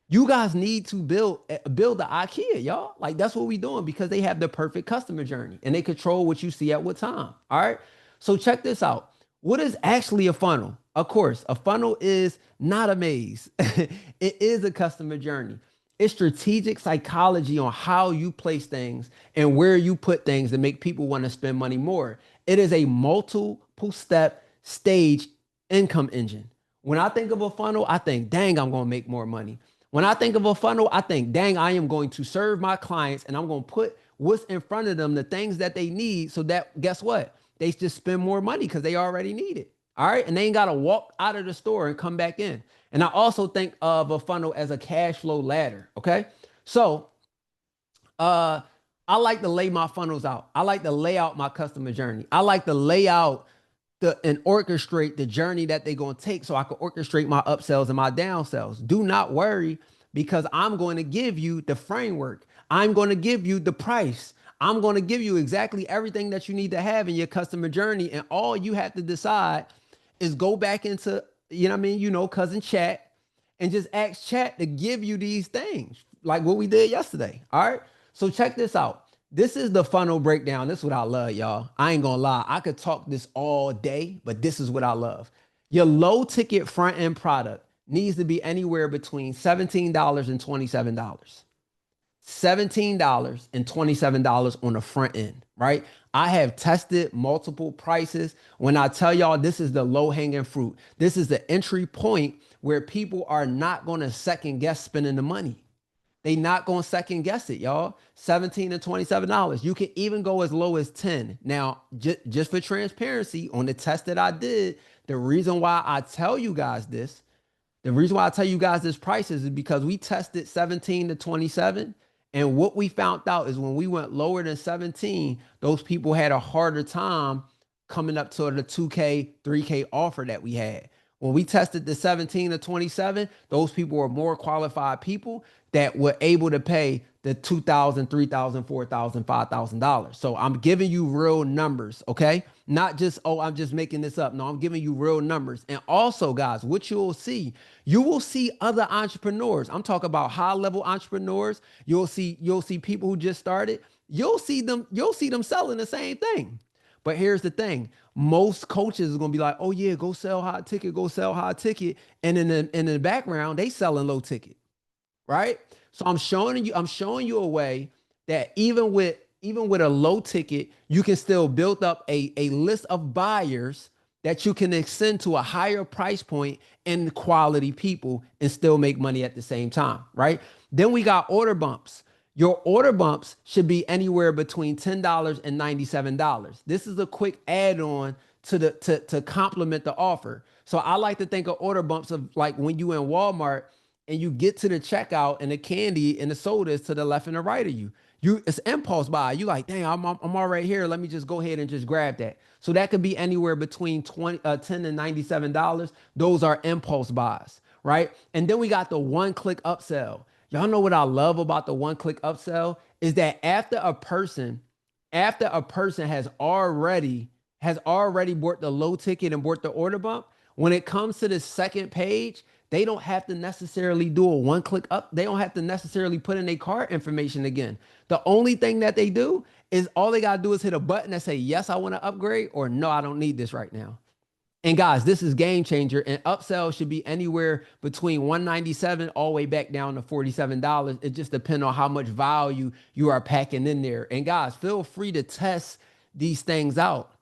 You guys need to build the IKEA, y'all. Like that's what we doing because they have the perfect customer journey and they control what you see at what time. All right. So check this out. What is actually a funnel? Of course, a funnel is not a maze. It is a customer journey. It's strategic psychology on how you place things and where you put things to make people want to spend money more. It is a multiple step stage income engine. When I think of a funnel, I think, dang, I'm going to make more money. When I think of a funnel, I think, dang, I am going to serve my clients and I'm going to put what's in front of them, the things that they need, so that guess what? They just spend more money because they already need it. All right. And they ain't got to walk out of the store and come back in. And I also think of a funnel as a cash flow ladder. Okay. So uh I like to lay my funnels out. I like to lay out my customer journey. I like to lay out and orchestrate the journey that they're going to take so I can orchestrate my upsells and my downsells. Do not worry because I'm going to give you the framework. I'm going to give you the price. I'm going to give you exactly everything that you need to have in your customer journey. And all you have to decide is go back into, you know what I mean? Cousin chat and just ask chat to give you these things like what we did yesterday. All right. So check this out. This is the funnel breakdown. This is what I love, y'all. I ain't gonna lie. I could talk this all day, but this is what I love. Your low ticket front end product needs to be anywhere between $17 and $27. $17 and $27 on the front end, right? I have tested multiple prices. When I tell y'all this is the low hanging fruit, this is the entry point where people are not going to second guess spending the money. They not going to second guess it, y'all. 17 and $27. You can even go as low as 10. Now, just for transparency, on the test that I did, the reason why I tell you guys this, the reason why I tell you guys this price is because we tested 17 to 27. And what we found out is when we went lower than 17, those people had a harder time coming up to the 2K, 3K offer that we had. When we tested the 17 to 27, those people were more qualified people that were able to pay the $2,000, $3,000, $4,000, $5,000. So I'm giving you real numbers, okay? Not just, oh, I'm just making this up. No, I'm giving you real numbers. And also, guys, what you will see other entrepreneurs. I'm talking about high-level entrepreneurs. You'll see people who just started. You'll see them selling the same thing. But here's the thing. Most coaches are gonna be like, oh yeah, go sell high ticket, go sell high ticket. And in the background, they selling low ticket, right? So I'm showing you a way that even with a low ticket, you can still build up a list of buyers that you can extend to a higher price point and quality people and still make money at the same time, right? Then we got order bumps. Your order bumps should be anywhere between $10 and $97. This is a quick add-on to complement the offer. So I like to think of order bumps of like when you in Walmart and you get to the checkout and the candy and the soda is to the left and the right of you. It's impulse buy. You like, dang, I'm already here. Let me just go ahead and just grab that. So that could be anywhere between 10 and $97. Those are impulse buys, right? And then we got the one-click upsell. Y'all know what I love about the one-click upsell is that after a person has already bought the low ticket and bought the order bump, when it comes to the second page, they don't have to necessarily do a one-click up. They don't have to necessarily put in their card information again. The only thing that they do is all they gotta do is hit a button that say, yes, I want to upgrade, or no, I don't need this right now. And guys, this is game changer. And upsell should be anywhere between 197 all the way back down to $47. It just depends on how much value you are packing in there. And guys, feel free to test these things out.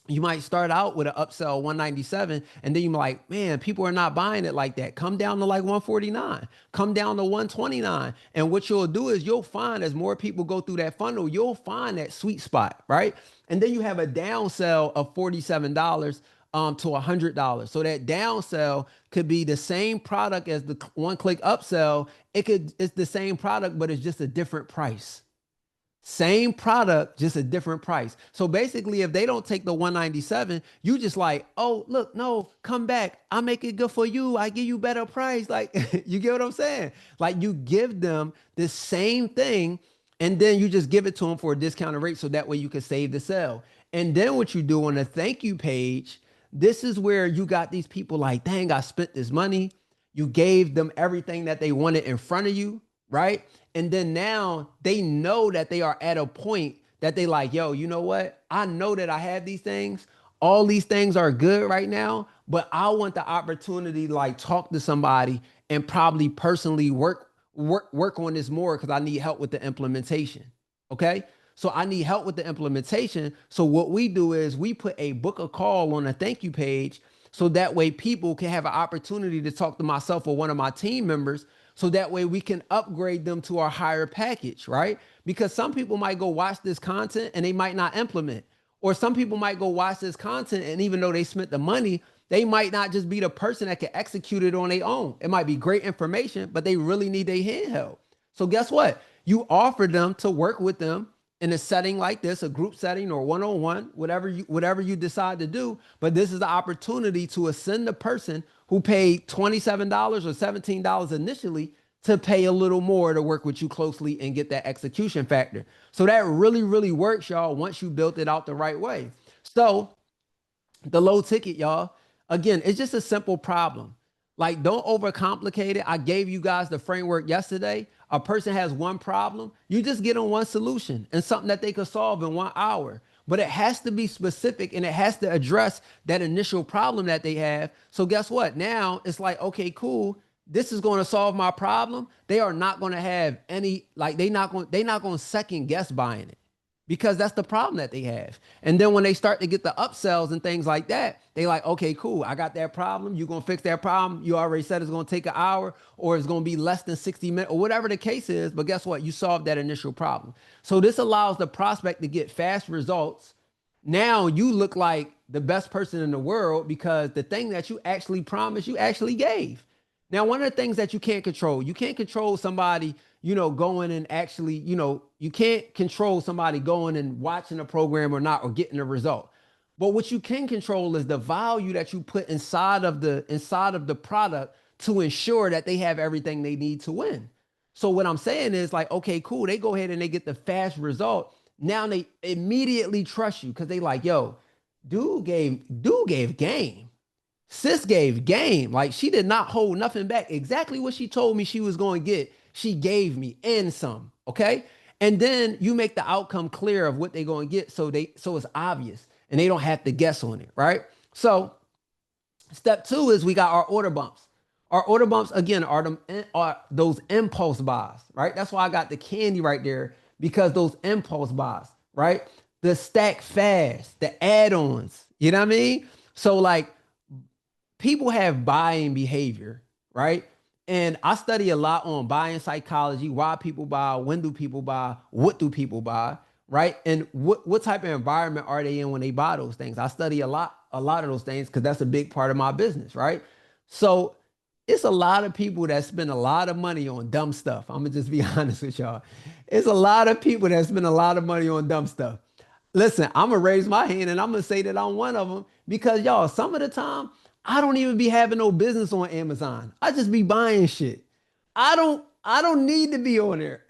You might start out with an upsell 197, and then you're like, man, people are not buying it like that. Come down to like 149, come down to 129. And what you'll do is you'll find as more people go through that funnel, you'll find that sweet spot, right? And then you have a downsell of $47 to $100. So that downsell could be the same product as the one-click upsell. It's the same product, but it's just a different price. Same product, just a different price. So basically, if they don't take the 197, you just like, oh, look, no, come back. I make it good for you. I give you better price. Like, you get what I'm saying? Like, you give them the same thing, and then you just give it to them for a discounted rate so that way you can save the sale. And then what you do on the thank you page, this is where you got these people like, dang, I spent this money. You gave them everything that they wanted in front of you, right? And then now they know that they are at a point that they like, yo, you know what? I know that I have these things. All these things are good right now, but I want the opportunity to like talk to somebody and probably personally work on this more because I need help with the implementation. Okay. So I need help with the implementation. So what we do is we put a book a call on a thank you page so that way people can have an opportunity to talk to myself or one of my team members. So that way we can upgrade them to our higher package, right? Because some people might go watch this content and they might not implement. Or some people might go watch this content and even though they spent the money, they might not just be the person that can execute it on their own. It might be great information, but they really need their handheld. So guess what? You offer them to work with them in a setting like this, a group setting or one-on-one, whatever you decide to do. But this is the opportunity to ascend the person who paid $27 or $17 initially to pay a little more to work with you closely and get that execution factor. So that really, really works, y'all, once you built it out the right way. So the low ticket, y'all, again, it's just a simple problem. Like, don't overcomplicate it. I gave you guys the framework yesterday. A person has one problem. You just get them one solution and something that they could solve in 1 hour. But it has to be specific and it has to address that initial problem that they have. So guess what? Now it's like, okay, cool. This is going to solve my problem. They are not going to have any, like, they're not going to second guess buying it, because that's the problem that they have. And then when they start to get the upsells and things like that, they like, okay, cool. I got that problem. You're going to fix that problem. You already said it's going to take an hour or it's going to be less than 60 minutes or whatever the case is. But guess what? You solved that initial problem. So this allows the prospect to get fast results. Now you look like the best person in the world because the thing that you actually promised, you actually gave. Now, one of the things that you can't control somebody, going and actually, you can't control somebody going and watching a program or not, or getting a result. But what you can control is the value that you put inside of the product to ensure that they have everything they need to win. So what I'm saying is like, okay, cool. They go ahead and they get the fast result. Now they immediately trust you because they like, yo, dude gave game. Sis gave game. Like, she did not hold nothing back. Exactly what she told me she was going to get, she gave me and some. Okay. And then you make the outcome clear of what they're going to get. So it's obvious and they don't have to guess on it. Right. So step 2 is we got our order bumps. Our order bumps, again, are those impulse buys. Right. That's why I got the candy right there, because those impulse buys, right? The stack fast, the add-ons, you know what I mean? So like, people have buying behavior, right? And I study a lot on buying psychology, why people buy, when do people buy, what do people buy, right? And what type of environment are they in when they buy those things? I study a lot of those things because that's a big part of my business, right? So it's a lot of people that spend a lot of money on dumb stuff. I'm gonna just be honest with y'all. It's a lot of people that spend a lot of money on dumb stuff. Listen, I'm gonna raise my hand and I'm gonna say that I'm one of them, because y'all, some of the time I don't even be having no business on Amazon. I just be buying shit. I don't need to be on there.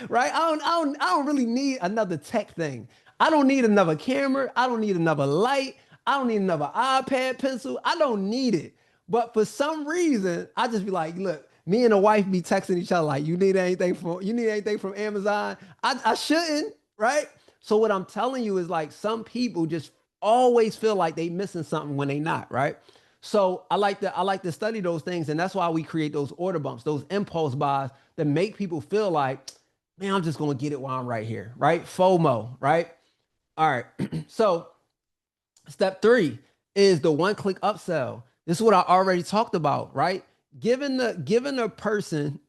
Right? I don't really need another tech thing. I don't need another camera. I don't need another light. I don't need another iPad pencil. I don't need it. But for some reason, I just be like, look, me and the wife be texting each other like, you need anything from Amazon? I shouldn't, right? So what I'm telling you is like, some people just always feel like they missing something when they not, right? So I like to study those things, and that's why we create those order bumps, those impulse buys that make people feel like, man, I'm just gonna get it while I'm right here, right? FOMO, right? All right. So step three is the one click upsell. This is what I already talked about, right? Giving a person,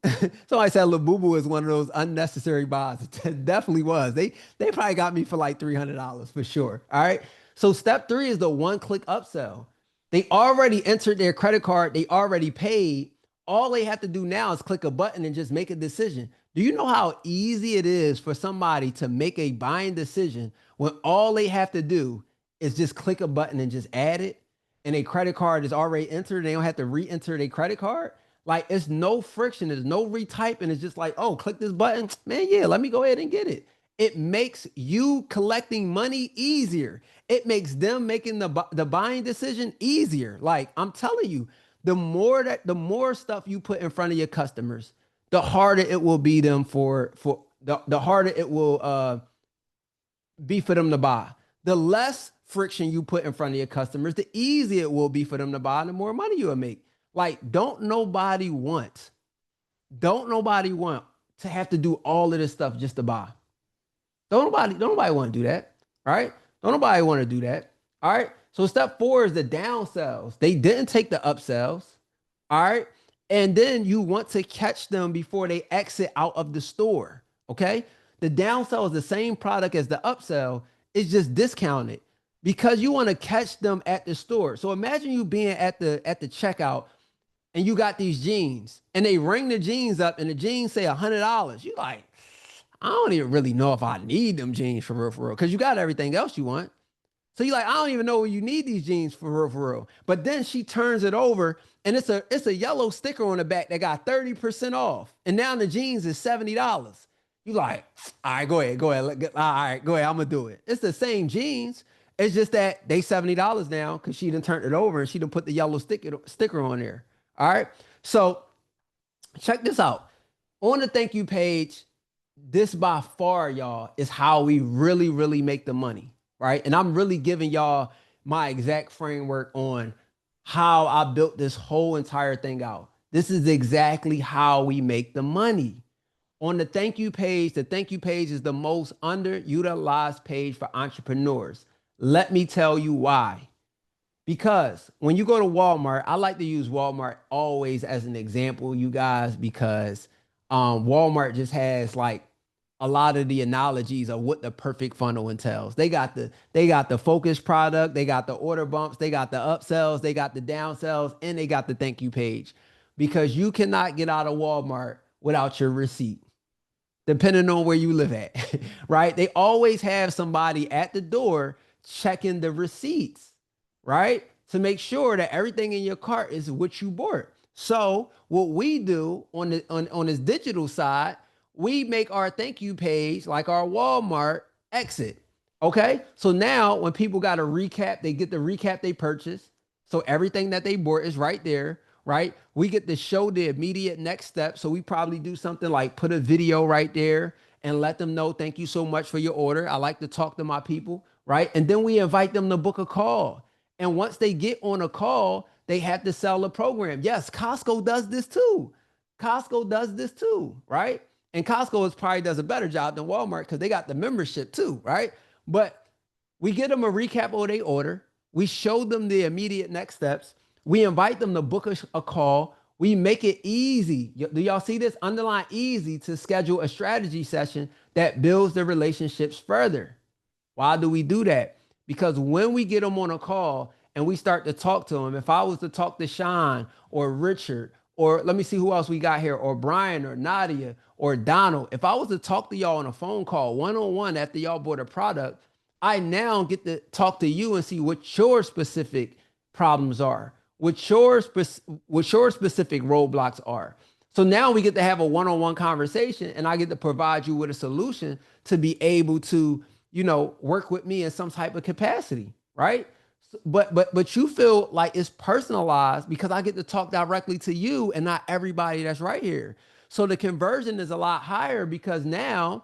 somebody said Labubu is one of those unnecessary buys. It definitely was. They probably got me for like $300 for sure. All right. So step three is the one click upsell. They already entered their credit card. They already paid. All they have to do now is click a button and just make a decision. Do you know how easy it is for somebody to make a buying decision when all they have to do is just click a button and just add it, and a credit card is already entered? They don't have to re-enter their credit card. Like, it's no friction. There's no retyping. It's just like, oh, click this button. Man, yeah, let me go ahead and get it. It makes you collecting money easier. It makes them making the buying decision easier. Like, I'm telling you, the more stuff you put in front of your customers, the harder it will be them for the harder it will be for them to buy. The less friction you put in front of your customers, the easier it will be for them to buy, and the more money you'll make. Like, don't nobody want to have to do all of this stuff just to buy. Don't nobody want to do that. All right. Don't nobody want to do that. All right. So step four is the downsells. They didn't take the upsells. All right. And then you want to catch them before they exit out of the store. Okay. The downsell is the same product as the upsell. It's just discounted because you want to catch them at the store. So imagine you being at the checkout, and you got these jeans, and they ring the jeans up, and the jeans say $100. You like, I don't even really know if I need them jeans for real, because you got everything else you want. So you're like, I don't even know when you need these jeans for real. But then she turns it over, and it's a yellow sticker on the back that got 30% off. And now the jeans is $70. You like, all right, go ahead. All right, go ahead. I'm gonna do it. It's the same jeans. It's just that they $70 now because she done turned it over and she done put the yellow sticker on there. All right. So check this out. On the thank you page, this by far, y'all, is how we really, really make the money, right? And I'm really giving y'all my exact framework on how I built this whole entire thing out. This is exactly how we make the money. On the thank you page is the most underutilized page for entrepreneurs. Let me tell you why. Because when you go to Walmart, I like to use Walmart always as an example, you guys, because Walmart just has like a lot of the analogies of what the perfect funnel entails. They got the focus product, they got the order bumps, they got the upsells, they got the downsells, and they got the thank you page. Because you cannot get out of Walmart without your receipt, depending on where you live at, right? They always have somebody at the door checking the receipts, right? To make sure that everything in your cart is what you bought. So what we do on this digital side, we make our thank you page like our Walmart exit. Okay. So now when people got a recap, they get the recap they purchased. So everything that they bought is right there, right? We get to show the immediate next step. So we probably do something like put a video right there and let them know, thank you so much for your order. I like to talk to my people, right? And then we invite them to book a call. And once they get on a call, they have to sell a program. Yes, Costco does this too. Costco does this too, right? And Costco probably does a better job than Walmart because they got the membership too, right? But we get them a recap of their order. We show them the immediate next steps. We invite them to book a call. We make it easy. Do y'all see this? Underline easy to schedule a strategy session that builds the relationships further. Why do we do that? Because when we get them on a call and we start to talk to them, if I was to talk to Sean or Richard, or let me see who else we got here, or Brian or Nadia or Donald, if I was to talk to y'all on a phone call one-on-one after y'all bought a product, I now get to talk to you and see what your specific problems are, what your specific roadblocks are. So now we get to have a one-on-one conversation, and I get to provide you with a solution to be able to, work with me in some type of capacity, right? But you feel like it's personalized because I get to talk directly to you and not everybody that's right here. So the conversion is a lot higher because now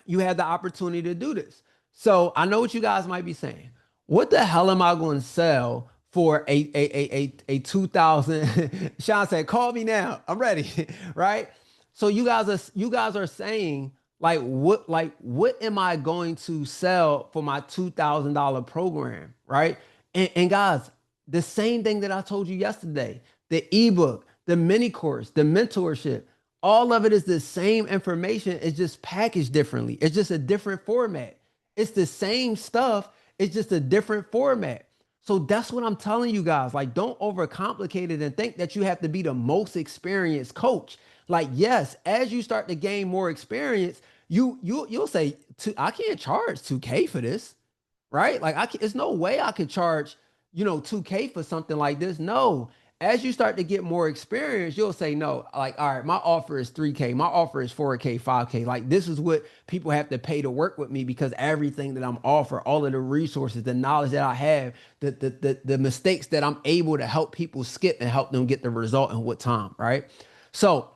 you have the opportunity to do this. So I know what you guys might be saying. What the hell am I going to sell for a 2000? Sean said, "Call me now. I'm ready." Right? So you guys are saying like what am I going to sell for my $2,000 program, right? And guys, the same thing that I told you yesterday, the ebook, the mini course, the mentorship, all of it is the same information. It's just packaged differently. It's just a different format. It's the same stuff. It's just a different format. So that's what I'm telling you guys. Like, don't overcomplicate it and think that you have to be the most experienced coach. Like, yes, as you start to gain more experience, you'll say, I can't charge 2K for this, right? Like, it's no way I could charge, 2K for something like this. No. As you start to get more experience, you'll say, no, like, all right, my offer is 3K, my offer is 4K, 5K. Like, this is what people have to pay to work with me because everything that I'm offer, all of the resources, the knowledge that I have, the mistakes that I'm able to help people skip and help them get the result in what time, right? So,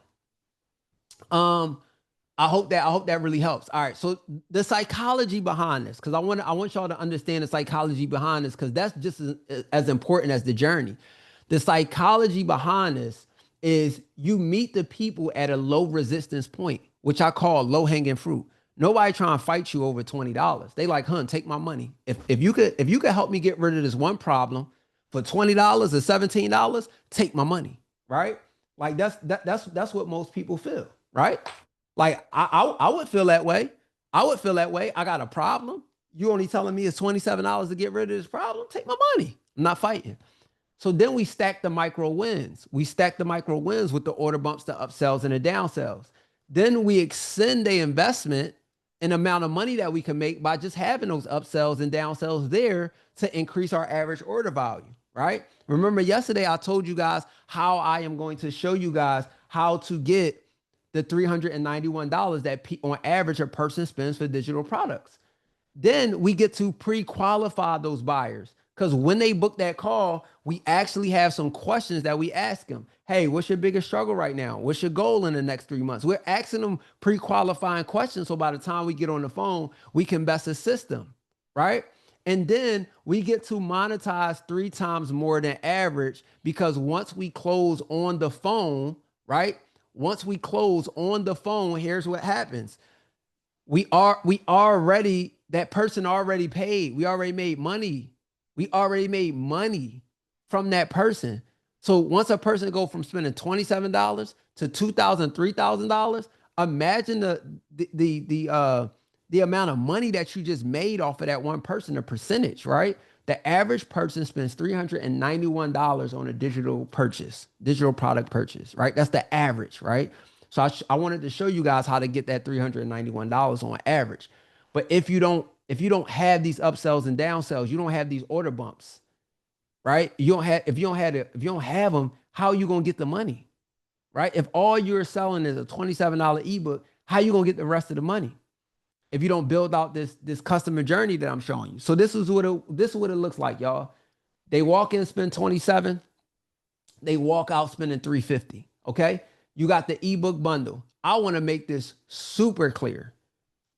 um, I hope that really helps. All right. So the psychology behind this, because I want y'all to understand the psychology behind this, because that's just as important as the journey. The psychology behind this is you meet the people at a low resistance point, which I call low hanging fruit. Nobody trying to fight you over $20. They like, hun, take my money. If you could help me get rid of this one problem for $20 or $17, take my money. Right? Like that's what most people feel, right? Like I would feel that way. I would feel that way. I got a problem. You only telling me it's $27 to get rid of this problem? Take my money. I'm not fighting. So then we stack the micro wins. We stack the micro wins with the order bumps, the upsells, and the downsells. Then we extend the investment and amount of money that we can make by just having those upsells and downsells there to increase our average order value, right? Remember yesterday I told you guys how I am going to show you guys how to get the $391 that on average a person spends for digital products. Then we get to pre-qualify those buyers. Because when they book that call, we actually have some questions that we ask them. Hey, what's your biggest struggle right now? What's your goal in the next 3 months? We're asking them pre-qualifying questions. So by the time we get on the phone, we can best assist them, right? And then we get to monetize 3 times more than average because once we close on the phone, right? Once we close on the phone, here's what happens. We already, that person already paid. We already made money. We already made money from that person. So once a person go from spending $27 to $2,000, $3,000, imagine the amount of money that you just made off of that one person, the percentage, right? The average person spends $391 on a digital purchase, digital product purchase, right? That's the average, right? So I wanted to show you guys how to get that $391 on average. But if you don't have these upsells and downsells, you don't have these order bumps, right? You don't have if you don't have them, how are you gonna get the money, right? If all you're selling is a $27 ebook, how you gonna get the rest of the money if you don't build out this customer journey that I'm showing you? So this is what it looks like, y'all. They walk in, spend 27, they walk out spending 350. Okay, you got the ebook bundle. I want to make this super clear.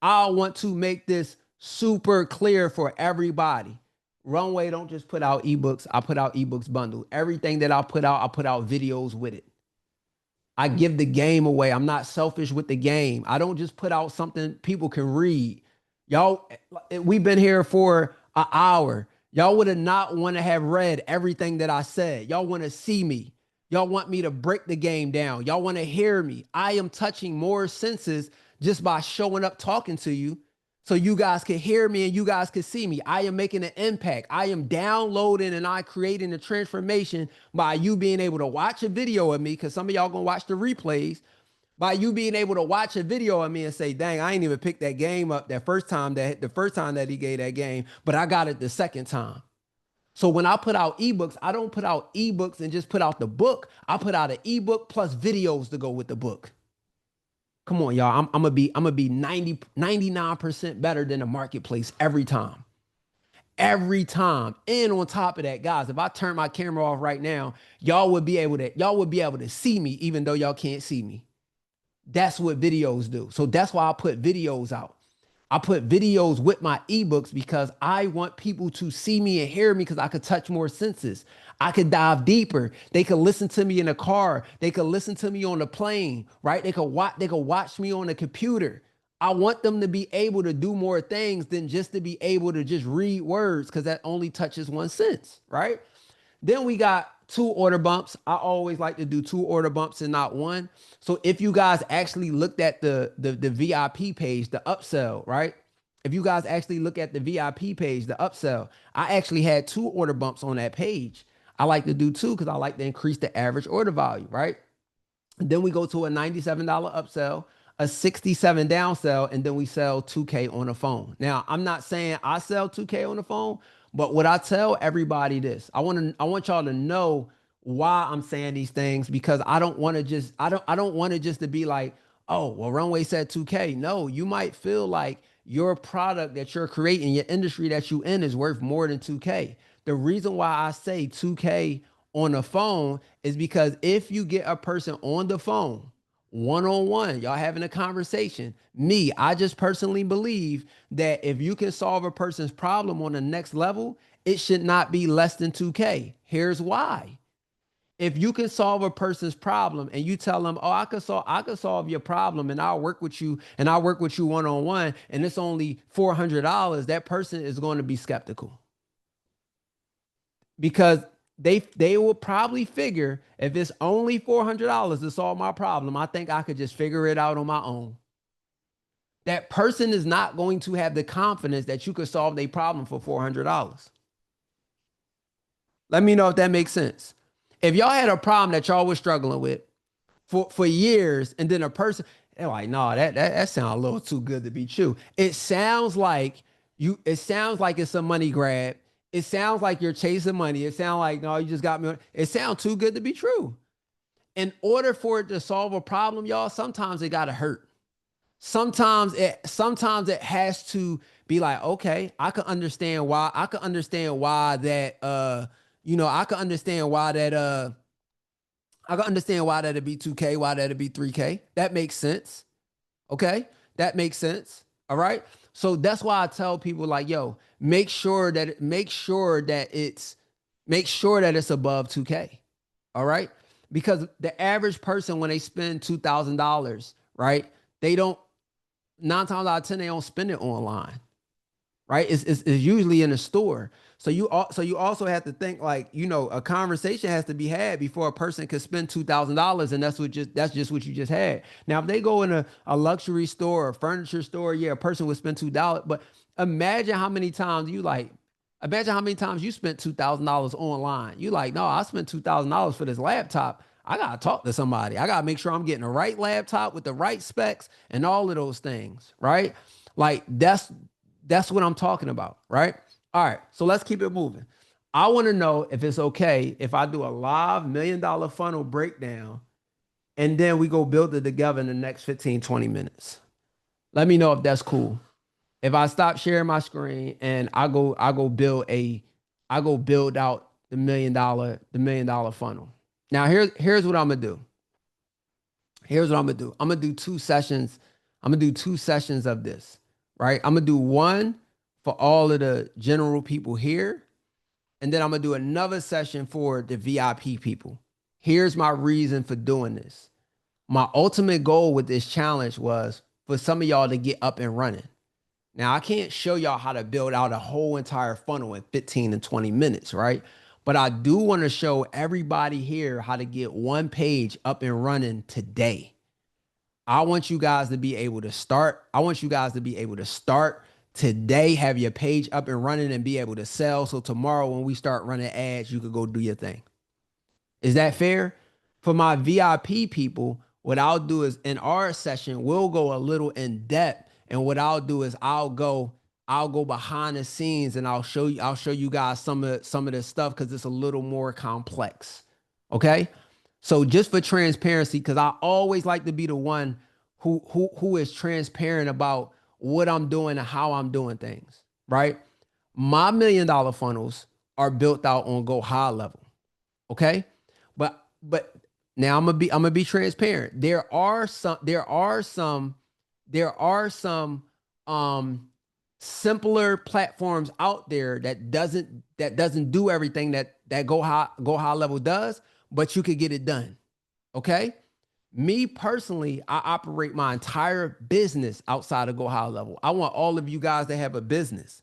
I want to make this super clear for everybody. Runway don't just put out ebooks. I put out ebooks bundle. Everything that I put out videos with it. I give the game away. I'm not selfish with the game. I don't just put out something people can read. Y'all, we've been here for an hour. Y'all would have not want to have read everything that I said. Y'all want to see me. Y'all want me to break the game down. Y'all want to hear me. I am touching more senses just by showing up talking to you so you guys can hear me and you guys can see me. I am making an impact. I am downloading and I creating a transformation by you being able to watch a video of me, because some of y'all gonna watch the replays, by you being able to watch a video of me and say, dang, I ain't even picked that game up the first time that he gave that game, but I got it the second time. So when I put out ebooks, I don't put out ebooks and just put out the book. I put out an ebook plus videos to go with the book. Come on, y'all. I'm gonna be 99% better than the marketplace every time. Every time. And on top of that, guys, if I turn my camera off right now, y'all would be able to see me even though y'all can't see me. That's what videos do. So that's why I put videos out. I put videos with my ebooks because I want people to see me and hear me because I could touch more senses. I could dive deeper. They could listen to me in the car. They could listen to me on the plane, right? They could watch me on the computer. I want them to be able to do more things than just to be able to just read words because that only touches one sense, right? Then we got two order bumps. I always like to do two order bumps and not one. So if you guys actually looked at the VIP page, the upsell, right? If you guys actually look at the VIP page, the upsell, I actually had two order bumps on that page. I like to do two because I like to increase the average order value, right? Then we go to a $97 upsell, a 67 downsell, and then we sell 2K on the phone. Now, I'm not saying I sell 2K on the phone, but what I tell everybody this, I want y'all to know why I'm saying these things because I don't want it just to be like, oh, well, Runway said 2K. No, you might feel like your product that you're creating, your industry that you in is worth more than 2K. The reason why I say 2K on the phone is because if you get a person on the phone, one on one, y'all having a conversation. I just personally believe that if you can solve a person's problem on the next level, it should not be less than 2K. Here's why. If you can solve a person's problem and you tell them, "Oh, I could solve your problem and I'll work with you and I'll work with you one on one and it's only $400," that person is going to be skeptical because they will probably figure if it's only $400 to solve my problem, I think I could just figure it out on my own. That person is not going to have the confidence that you could solve their problem for $400. Let me know if that makes sense. If y'all had a problem that y'all was struggling with for years, and then a person, they're like, no, that sounds a little too good to be true. It sounds like it's a money grab. It sounds like you're chasing money. It sounds like, no, you just got me. It sounds too good to be true. In order for it to solve a problem, y'all, sometimes it gotta hurt. Sometimes it has to be like, okay, I can understand why that I can understand why that I can understand why that'd be 2K, why that'd be 3K. That makes sense. Okay? That makes sense. All right? So that's why I tell people like, yo, make sure that it's above 2K. All right? Because the average person when they spend $2,000, right? They don't 9 times out of 10 they don't spend it online, right? It's usually in a store. So you also have to think like, a conversation has to be had before a person could spend $2,000, and that's just what you just had. Now, if they go in a luxury store or furniture store, yeah, a person would spend $2. But imagine how many times imagine how many times you spent $2,000 online. You like, no, I spent $2,000 for this laptop. I gotta talk to somebody. I gotta make sure I'm getting the right laptop with the right specs and all of those things, right? Like that's what I'm talking about, right? All right, so let's keep it moving. I want to know if it's okay if I do a live $1 million funnel breakdown and then we go build it together in the next 15, 20 minutes. Let me know if that's cool. If I stop sharing my screen and I go build out the $1 million funnel. Now here's what I'm gonna do. Here's what I'm gonna do. I'm gonna do two sessions. I'm gonna do two sessions of this, right? I'm gonna do one for all of the general people here, and then I'm gonna do another session for the VIP people. Here's my reason for doing this. My ultimate goal with this challenge was for some of y'all to get up and running. Now, I can't show y'all how to build out a whole entire funnel in 15 to 20 minutes, right? But I do want to show everybody here how to get one page up and running today. I want you guys to be able to start. I want you guys to be able to start today, have your page up and running and be able to sell. So tomorrow when we start running ads, you could go do your thing. Is that fair? For my VIP people, what I'll do is in our session, we'll go a little in depth. And what I'll do is I'll go behind the scenes and I'll show you guys some of this stuff because it's a little more complex. Okay. So just for transparency, because I always like to be the one who is transparent about what I'm doing and how I'm doing things. Right. My $1 million funnels are built out on go high level. Okay. But now I'm gonna be transparent. There are some um simpler platforms out there that doesn't do everything that go high level does, but you could get it done. Okay. Me personally, I operate my entire business outside of go high level. I want all of you guys to have a business.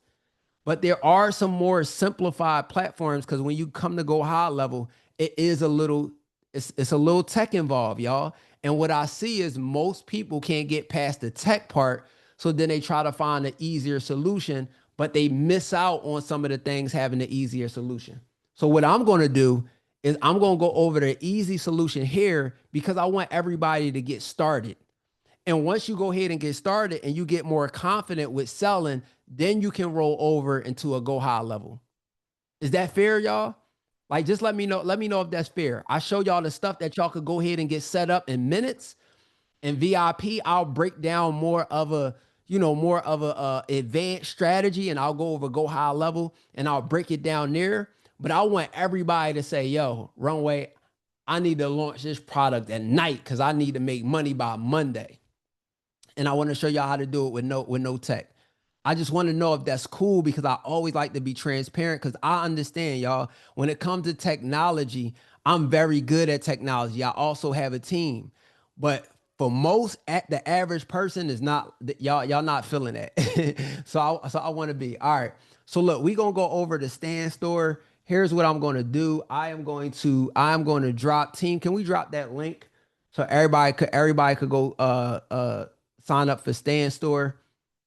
But there are some more simplified platforms because when you come to go high level, it is a little, it's a little tech involved, y'all. And what I see is most people can't get past the tech part. So then they try to find an easier solution, but they miss out on some of the things having the easier solution. So what I'm going to do is I'm going to go over the easy solution here because I want everybody to get started. And once you go ahead and get started and you get more confident with selling, then you can roll over into a go high level. Is that fair, y'all? Like, just let me know. Let me know if that's fair. I show y'all the stuff that y'all could go ahead and get set up in minutes. And VIP, I'll break down more of a, more of a advanced strategy, and I'll go over go high level, and I'll break it down there. But I want everybody to say, "Yo, Runway, I need to launch this product at night because I need to make money by Monday." And I want to show y'all how to do it with no tech. I just want to know if that's cool because I always like to be transparent because I understand y'all when it comes to technology, I'm very good at technology. I also have a team. But for most at the average person is not y'all not feeling that. So I want to be. All right. So look, we going to go over the stand store. Here's what I'm going to do. I'm going to drop team. Can we drop that link so everybody could go sign up for stand store?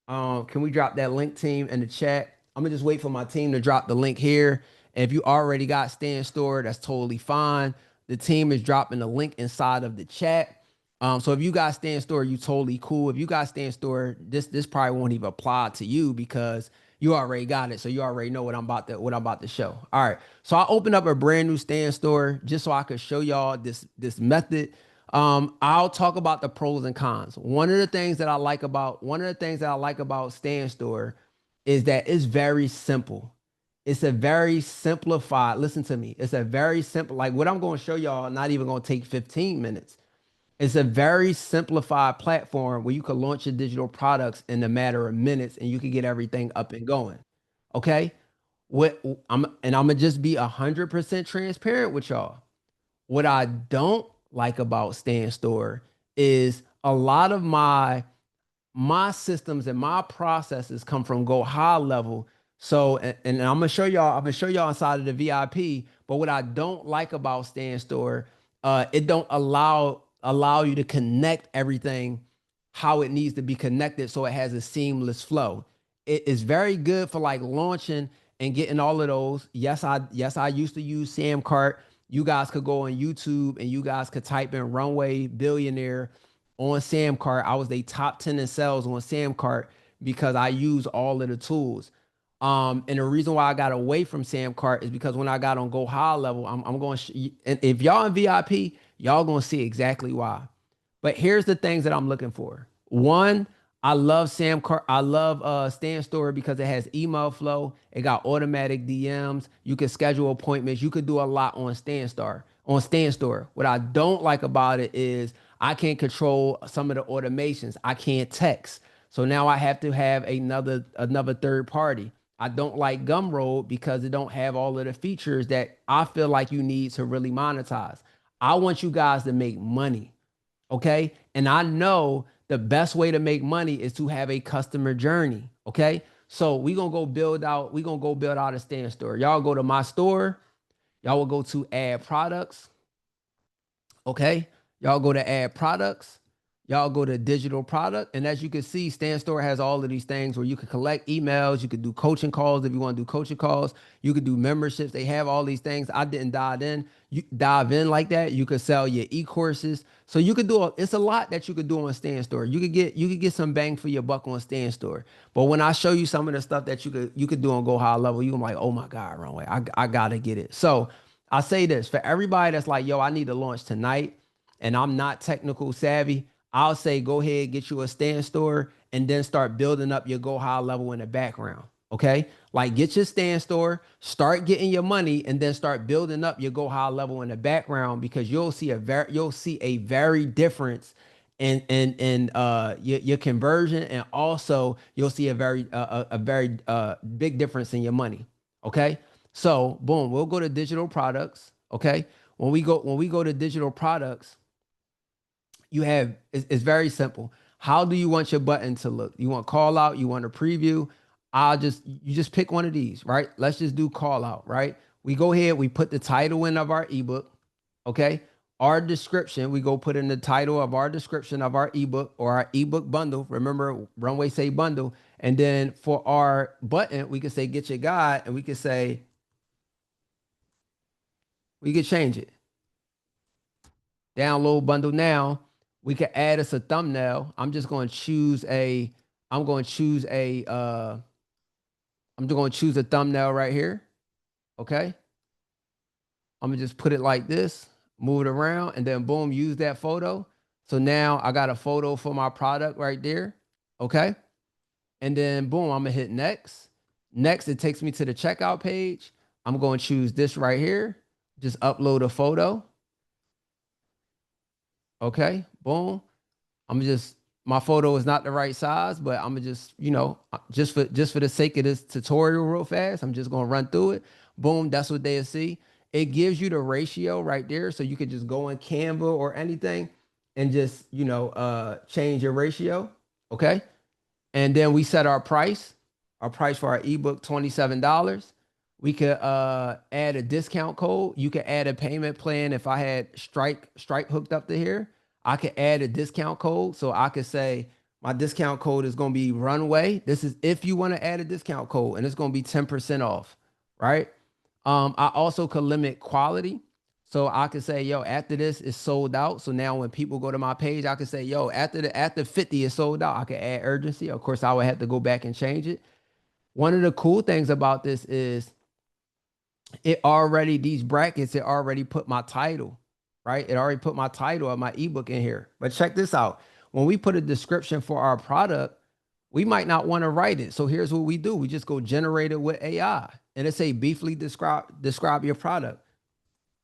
Can we drop that link, team, in the chat? I'm gonna just wait for my team to drop the link here. And if you already got stand store, that's totally fine. The team is dropping the link inside of the chat. So if you got stand store, you totally cool. If you got stand store, this probably won't even apply to you because you already got it. So you already know what I'm about to show. All right. So I opened up a brand new stand store just so I could show y'all this method. I'll talk about the pros and cons. One of the things that I like about stand store is that it's very simple. It's a very simplified, listen to me. It's a very simple, like what I'm going to show y'all, not even going to take 15 minutes. It's a very simplified platform where you can launch your digital products in a matter of minutes and you can get everything up and going. Okay. What I'm gonna just be 100% transparent with y'all. What I don't like about Stand Store is a lot of my systems and my processes come from go high level. So, and I'm gonna show y'all inside of the VIP. But what I don't like about Stand Store, it don't allow you to connect everything how it needs to be connected, so it has a seamless flow. It is very good for like launching and getting all of those. Yes, I used to use Samcart. You guys could go on YouTube and you guys could type in Runway Billionaire on Samcart. I was a top 10 in sales on Samcart because I use all of the tools. And the reason why I got away from Samcart is because when I got on Go High level, I'm going to, and if y'all in VIP, y'all going to see exactly why. But here's the things that I'm looking for. One, I love I love Stand Store because it has email flow. It got automatic DMs. You can schedule appointments. You could do a lot on Stand Store. What I don't like about it is I can't control some of the automations. I can't text. So now I have to have another third party. I don't like Gumroad because it don't have all of the features that I feel like you need to really monetize. I want you guys to make money. Okay. And I know the best way to make money is to have a customer journey. Okay. So we're gonna go build out a stand store. Y'all go to my store, y'all will go to add products. Okay. Y'all go to add products. Y'all go to digital product. And as you can see, Stan Store has all of these things where you can collect emails. You could do coaching calls if you want to do coaching calls. You could do memberships. They have all these things. I didn't dive in like that. You could sell your e-courses. So you could it's a lot that you could do on Stan Store. You could get some bang for your buck on Stan Store. But when I show you some of the stuff that you could do on Go High Level, you're like, oh my God, Runway, I gotta get it. So I say this for everybody that's like, yo, I need to launch tonight and I'm not technical savvy. I'll say go ahead, get you a stand store, and then start building up your go high level in the background. Okay. Like get your stand store, start getting your money, and then start building up your go high level in the background because you'll see a very difference and your conversion, and also you'll see a very big difference in your money. Okay, so boom, we'll go to digital products. Okay, when we go to digital products, you have it's very simple. How do you want your button to look? You want call out? You want a preview? You just pick one of these, right? Let's just do call out, right? We go ahead, we put the title in of our ebook, okay? Our description, we go put in the title of our description of our ebook or our ebook bundle. Remember, Runway say bundle. And then for our button, we can say get your guide, and we can say we can change it. Download bundle now. We can add us a thumbnail. I'm going to choose I'm going to choose a thumbnail right here. Okay. I'm gonna just put it like this, move it around, and then boom, use that photo. So now I got a photo for my product right there. Okay. And then boom, I'm gonna hit next. Next, it takes me to the checkout page. I'm going to choose this right here. Just upload a photo. Okay. Boom. I'm just my photo is not the right size, but I'm gonna just, just for the sake of this tutorial real fast, I'm just gonna run through it. Boom, that's what they'll see. It gives you the ratio right there. So you could just go in Canva or anything and just, change your ratio. Okay. And then we set our price for our ebook, $27. We could add a discount code. You could add a payment plan. If I had Stripe hooked up to here, I could add a discount code. So I could say my discount code is going to be Runway. This is if you want to add a discount code, and it's going to be 10% off, right? I also could limit quality. So I could say, yo, after this is sold out. So now when people go to my page, I could say, yo, after 50 is sold out, I could add urgency. Of course, I would have to go back and change it. One of the cool things about this is these brackets, it already put my title, right? It already put my title of my ebook in here. But check this out. When we put a description for our product, we might not want to write it. So here's what we do. We just go generate it with AI. And it say briefly describe your product.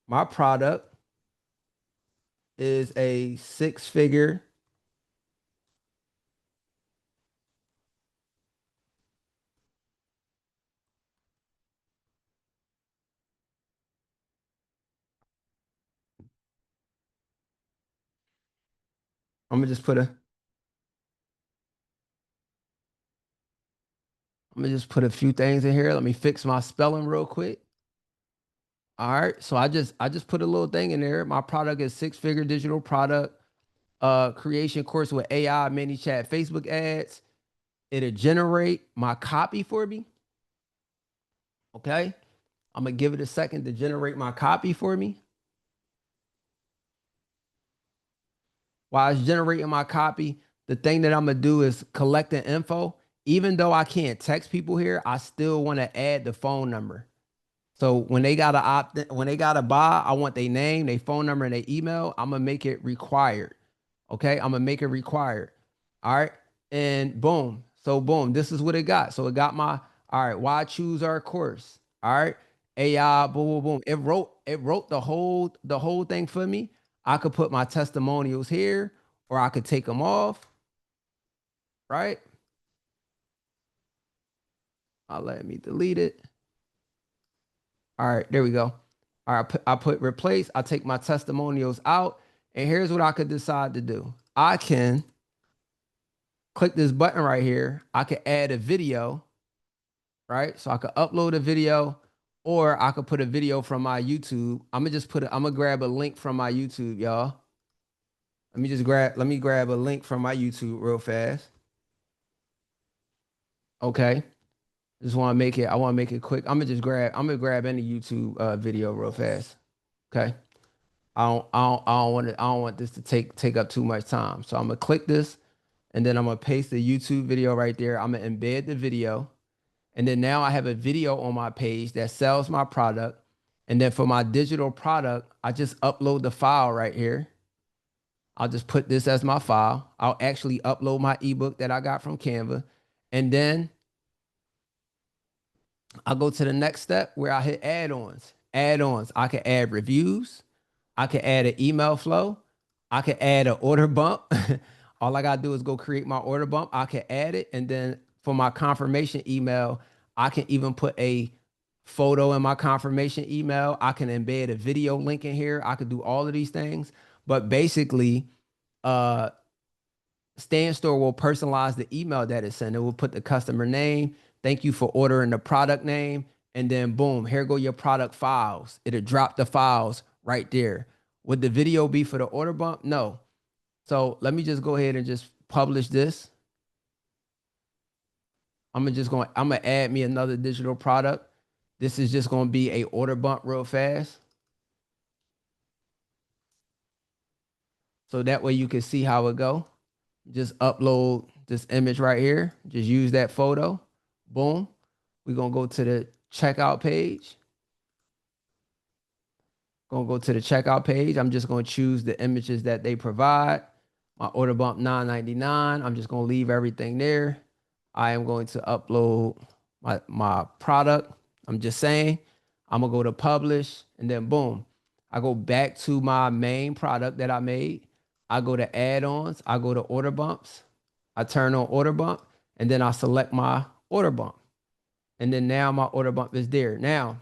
My product is a six-figure. I'm gonna just put a I'm gonna just put a few things in here. Let me fix my spelling real quick. All right. So I just put a little thing in there. My product is six-figure digital product creation course with AI, mini chat, Facebook ads. It'll generate my copy for me. Okay. I'm gonna give it a second to generate my copy for me. While it's generating my copy, the thing that I'm gonna do is collect the info. Even though I can't text people here, I still want to add the phone number. So when they gotta buy, I want their name, their phone number, and their email. I'm gonna make it required. Okay, I'm gonna make it required. All right, and boom. So boom, this is what it got. So it got my all right. Why choose our course? All right, AI. Boom, boom, boom. It wrote the whole thing for me. I could put my testimonials here, or I could take them off. Right. I'll let me delete it. All right, there we go. All right, I put replace. I take my testimonials out. And here's what I could decide to do. I can click this button right here. I could add a video, right? So I could upload a video, or I could put a video from my YouTube. I'm gonna grab a link from my YouTube, y'all. Let me grab a link from my YouTube real fast. Okay. I want to make it quick. I'm gonna grab any YouTube video real fast. Okay. I don't want this to take up too much time. So I'm gonna click this, and then I'm gonna paste the YouTube video right there. I'm gonna embed the video, and then now I have a video on my page that sells my product. And then for my digital product, I just upload the file right here. I'll just put this as my file. I'll actually upload my ebook that I got from Canva, and then I'll go to the next step where I hit add-ons. Add-ons. I can add reviews. I can add an email flow. I can add an order bump. All I gotta do is go create my order bump. I can add it, and then for my confirmation email, I can even put a photo in my confirmation email. I can embed a video link in here. I could do all of these things. But basically, uh, Stand Store will personalize the email that it's sent. It will put the customer name. Thank you for ordering the product name. And then boom, here go your product files. It'll drop the files right there. Would the video be for the order bump? No. So let me just go ahead and just publish this. I'm gonna add me another digital product. This is just gonna be a order bump real fast. So that way you can see how it go. Just upload this image right here. Just use that photo. Boom. We're gonna go to the checkout page. Gonna go to the checkout page. I'm just gonna choose the images that they provide. My order bump 9.99. I'm just gonna leave everything there. I am going to upload my product. I'm just saying. I'm gonna go to publish and then boom. I go back to my main product that I made. I go to add-ons. I go to order bumps. I turn on order bump and then I select my order bump. And then now my order bump is there. Now,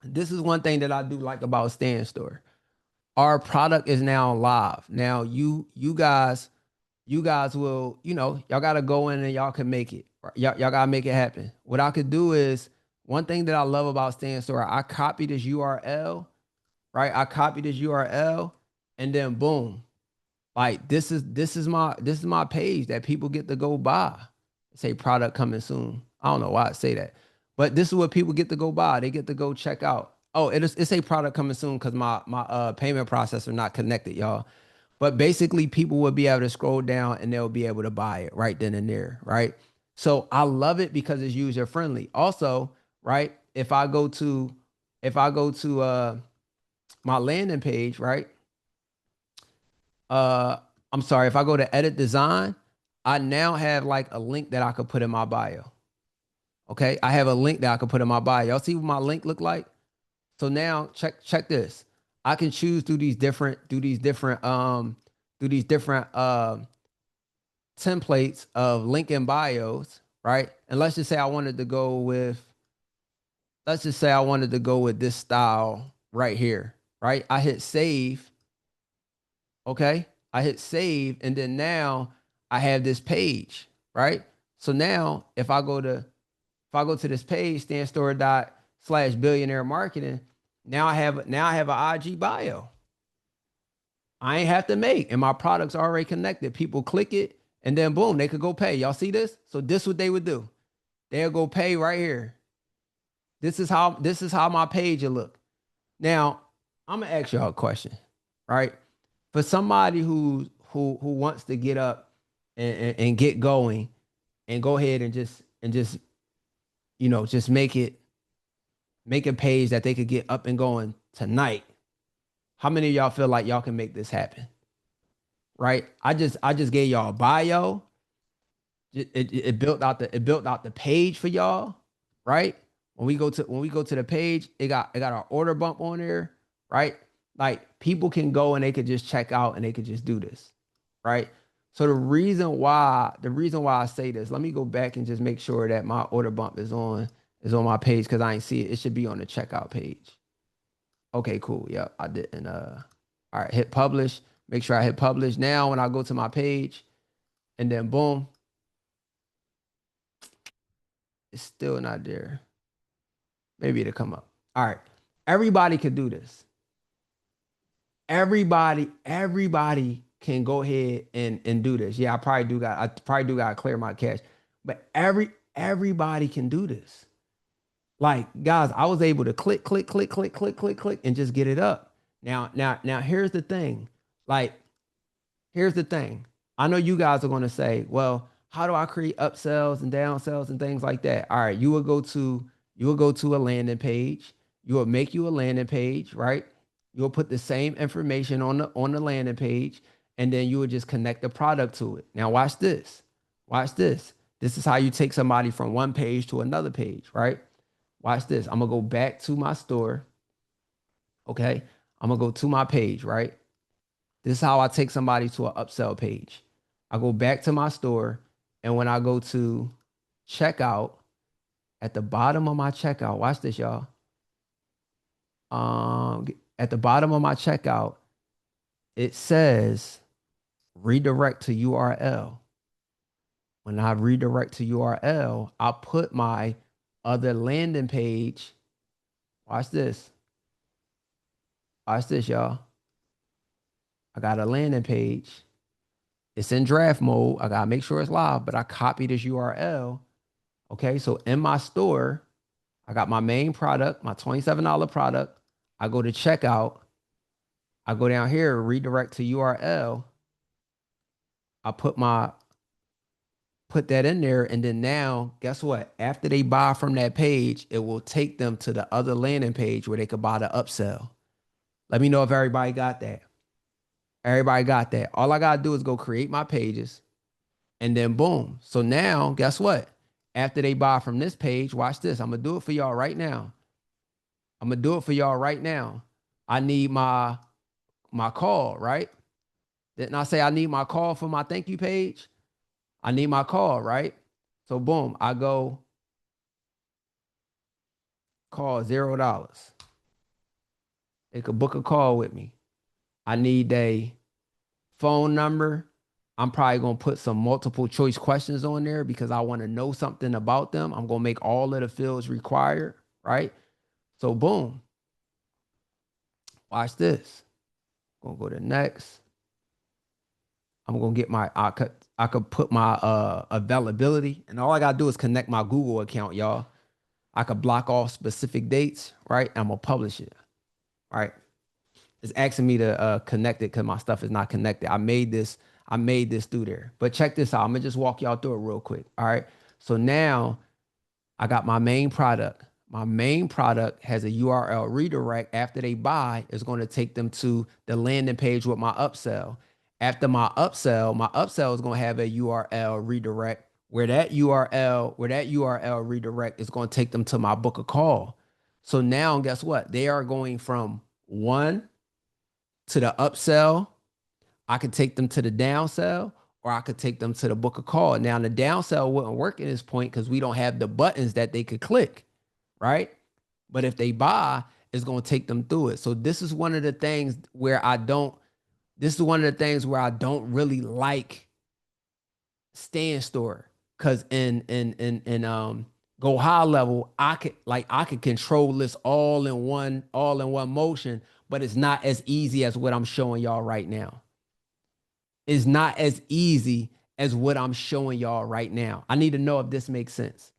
this is one thing that I do like about Stand Store. Our product is now live. Now you guys will, y'all gotta go in and y'all can make it. Y'all gotta make it happen. What I could do is one thing that I love about Stand Store, I copy this URL, right? I copy this URL and then boom. Like this is my page that people get to go buy. Say product coming soon. I don't know why I say that, but this is what people get to go buy. They get to go check out. Oh, it's a product coming soon because my payment processor not connected, y'all. But basically, people will be able to scroll down and they'll be able to buy it right then and there, right? So I love it because it's user friendly. Also, right? If I go to my landing page, right? uh I'm sorry, if I go to edit design, I now have like a link that I could put in my bio. Okay. I have a link that I could put in my bio. Y'all see what my link look like? So now check this. I can choose through these different templates of link in bios, right? And let's just say I wanted to go with this style right here, right? I hit save. Okay. I hit save and then now I have this page, right? So now if I go to this page, standstore dot slash billionaire marketing, now I have an IG bio. I ain't have to make, and my product's already connected. People click it, and then boom, they could go pay. Y'all see this? So this is what they would do. They'll go pay right here. This is how my page will look. Now, I'm gonna ask y'all a question, right? For somebody who wants to get up and get going and go ahead and just just make a page that they could get up and going tonight. How many of y'all feel like y'all can make this happen? Right? I just gave y'all a bio. It built out the page for y'all, right? When we go to the page, it got our order bump on there, right? Like people can go and they could just check out and they could just do this, right? So the reason why I say this, let me go back and just make sure that my order bump is on my page because I ain't see it. It should be on the checkout page. Okay, cool. Yep, I didn't. All right, hit publish. Make sure I hit publish. Now, when I go to my page, and then boom, it's still not there. Maybe it'll come up. All right, everybody can do this. Everybody can go ahead and do this. Yeah, I probably do got to clear my cache, but everybody can do this. Like, guys, I was able to click, click, click, click, click, click, click, and just get it up. Now, here's the thing. Like, here's the thing. I know you guys are going to say, well, how do I create upsells and downsells and things like that? All right, you will go to a landing page. You will make you a landing page, right? You'll put the same information on the landing page, and then you will just connect the product to it. Now, watch this. Watch this. This is how you take somebody from one page to another page, right? Watch this. I'm gonna go back to my store. Okay. I'm gonna go to my page, right? This is how I take somebody to an upsell page. I go back to my store, and when I go to checkout, at the bottom of my checkout, watch this, y'all. At the bottom of my checkout, it says redirect to URL. When I redirect to URL, I put my other landing page. Watch this. Watch this, y'all. I got a landing page. It's in draft mode. I gotta make sure it's live, but I copy this URL. Okay, so in my store, I got my main product, my $27 product. I go to checkout. I go down here, redirect to URL. I put that in there, and then now, guess what? After they buy from that page, it will take them to the other landing page where they could buy the upsell. Let me know if everybody got that. Everybody got that. All I gotta do is go create my pages, and then boom. So now, guess what? After they buy from this page, watch this. I'm gonna do it for y'all right now. I'm gonna do it for y'all right now. I need my call, right? Didn't I say I need my call for my thank you page? I need my call, right? So boom, I go call $0. They could book a call with me. I need a phone number. I'm probably gonna put some multiple choice questions on there because I want to know something about them. I'm gonna make all of the fields required, right? So boom, watch this. Gonna go to next. I'm gonna get my I could put my availability, and all I gotta do is connect my Google account, y'all. I could block off specific dates, right? I'm gonna publish it, right? It's asking me to connect it because my stuff is not connected. I made this through there. But check this out. I'm gonna just walk y'all through it real quick. All right. So now I got my main product. My main product has a URL redirect. After they buy, it's going to take them to the landing page with my upsell. After my upsell is going to have a URL redirect where that URL redirect is going to take them to my book a call. So now guess what? They are going from one to the upsell. I could take them to the downsell, or I could take them to the book a call. Now the downsell wouldn't work at this point because we don't have the buttons that they could click, right? But if they buy, it's going to take them through it. So this is one of the things where I don't really like stand store. Cause in go high level, I could control this all in one motion, but it's not as easy as what I'm showing y'all right now. It's not as easy as what I'm showing y'all right now. I need to know if this makes sense.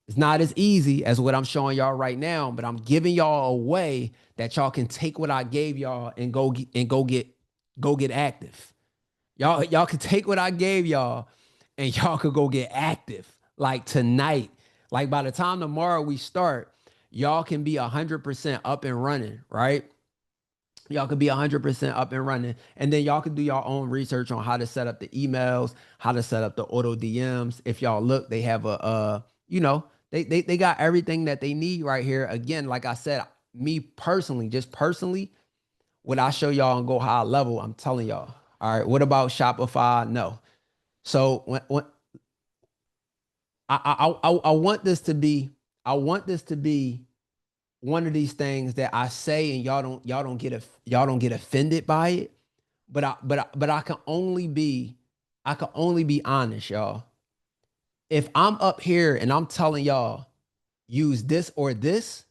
It's not as easy as what I'm showing y'all right now, but I'm giving y'all a way that y'all can take what I gave y'all and go get active. Y'all can take what I gave y'all and y'all could go get active like tonight. Like by the time tomorrow we start, y'all can be 100% up and running, right? Y'all could be 100% up and running. And then y'all could do your own research on how to set up the emails, how to set up the auto DMs. If y'all look, they have they got everything that they need right here. Again, like I said, me personally, just personally, what I show y'all and go high level, I'm telling y'all. All right, what about Shopify? No. So when I want this to be, I want this to be one of these things that I say and y'all don't get offended by it. But I can only be honest, y'all. If I'm up here and I'm telling y'all use this or this,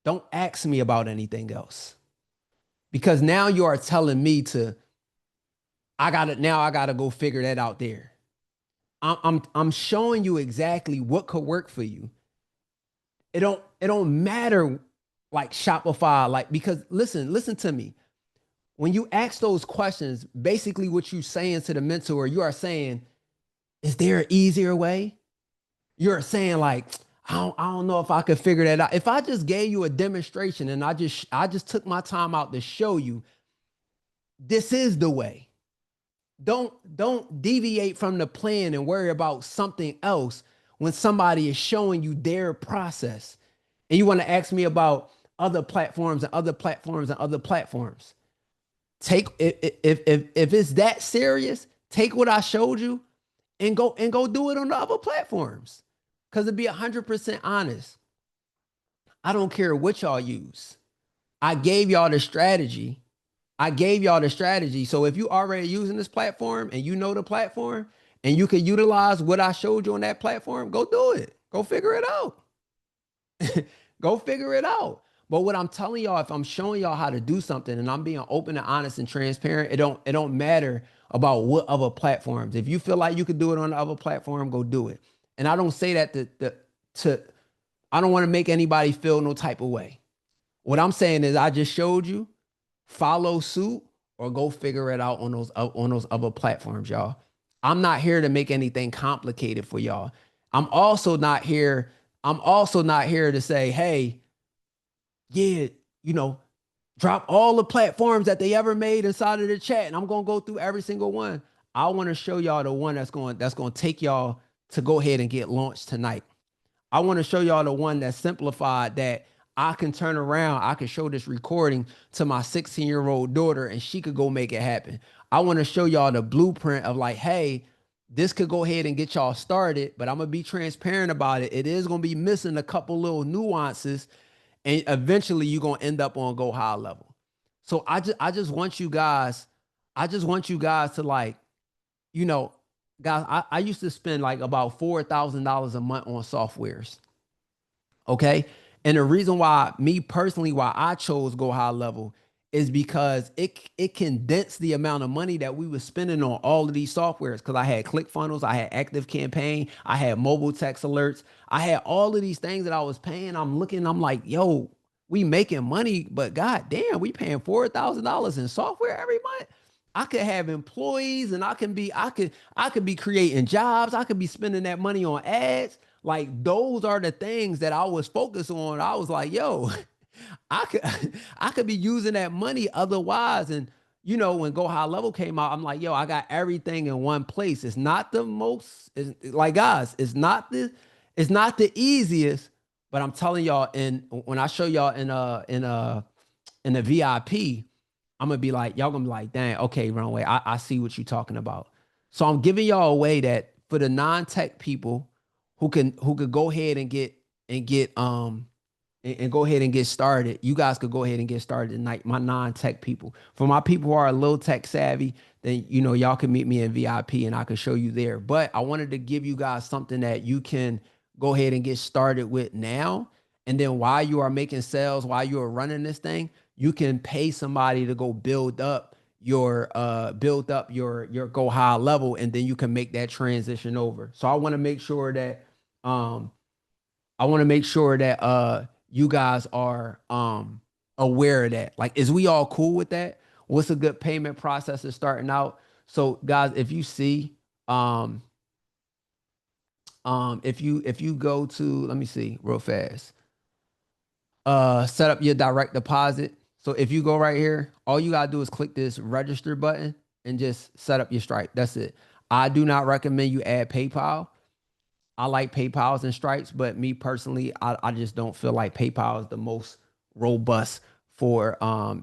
don't ask me about anything else. Because now you are telling me to I gotta go figure that out there. I'm showing you exactly what could work for you. It don't matter like Shopify, like because listen to me. When you ask those questions, basically what you saying to the mentor, you are saying, is there an easier way? You're saying like, I don't know if I could figure that out. If I just gave you a demonstration and I just took my time out to show you this is the way. Don't deviate from the plan and worry about something else when somebody is showing you their process. And you want to ask me about other platforms and other platforms and other platforms. Take if it's that serious, take what I showed you and go do it on the other platforms. Because to be 100% honest, I don't care what y'all use. I gave y'all the strategy. I gave y'all the strategy. So if you already using this platform and you know the platform and you can utilize what I showed you on that platform, go do it. Go figure it out. Go figure it out. But what I'm telling y'all, if I'm showing y'all how to do something and I'm being open and honest and transparent, it don't matter about what other platforms. If you feel like you could do it on the other platform, go do it. And I don't say that to I don't want to make anybody feel no type of way. What I'm saying is I just showed you, follow suit or go figure it out on those other platforms, y'all. I'm not here to make anything complicated for y'all. I'm also not here. I'm also not here to say, hey, yeah, you know, drop all the platforms that they ever made inside of the chat, and I'm gonna go through every single one. I want to show y'all the one that's going to take y'all to go ahead and get launched tonight. I want to show y'all the one that's simplified that I can turn around. I can show this recording to my 16-year-old daughter and she could go make it happen. I want to show y'all the blueprint of like, hey, this could go ahead and get y'all started, but I'm going to be transparent about it. It is going to be missing a couple little nuances and eventually you're going to end up on go high level. So I just want you guys, I just want you guys to like, you know, guys, I used to spend like about $4,000 a month on softwares. Okay. And the reason why me personally, why I chose go high level is because it condensed the amount of money that we were spending on all of these softwares. Cause I had ClickFunnels, I had Active Campaign, I had mobile text alerts, I had all of these things that I was paying. I'm looking, I'm like, yo, we making money, but god damn, we paying $4,000 in software every month. I could have employees and I could be creating jobs. I could be spending that money on ads. Like those are the things that I was focused on. I was like, yo, I could I could be using that money otherwise. And you know, when Go High Level came out, I'm like, yo, I got everything in one place. It's not the most, it's, like guys, it's not the easiest, but I'm telling y'all, and when I show y'all in the VIP, I'm gonna be like, y'all gonna be like, dang, okay, Runway, I see what you're talking about. So I'm giving y'all a way that for the non-tech people who could go ahead and get and go ahead and get started. You guys could go ahead and get started tonight. My non-tech people. For my people who are a little tech savvy, then you know y'all can meet me in VIP and I can show you there. But I wanted to give you guys something that you can go ahead and get started with now. And then while you are making sales, while you are running this thing, you can pay somebody to go build up your go high level, and then you can make that transition over. So I want to make sure that um you guys are aware of that. Like, is we all cool with that? What's a good payment process is starting out? So guys, if you see um if you go to, let me see real fast, set up your direct deposit. So if you go right here, all you gotta do is click this register button and just set up your Stripe. That's it. I do not recommend you add PayPal. I like PayPal's and Stripes, but me personally, I just don't feel like PayPal is the most robust for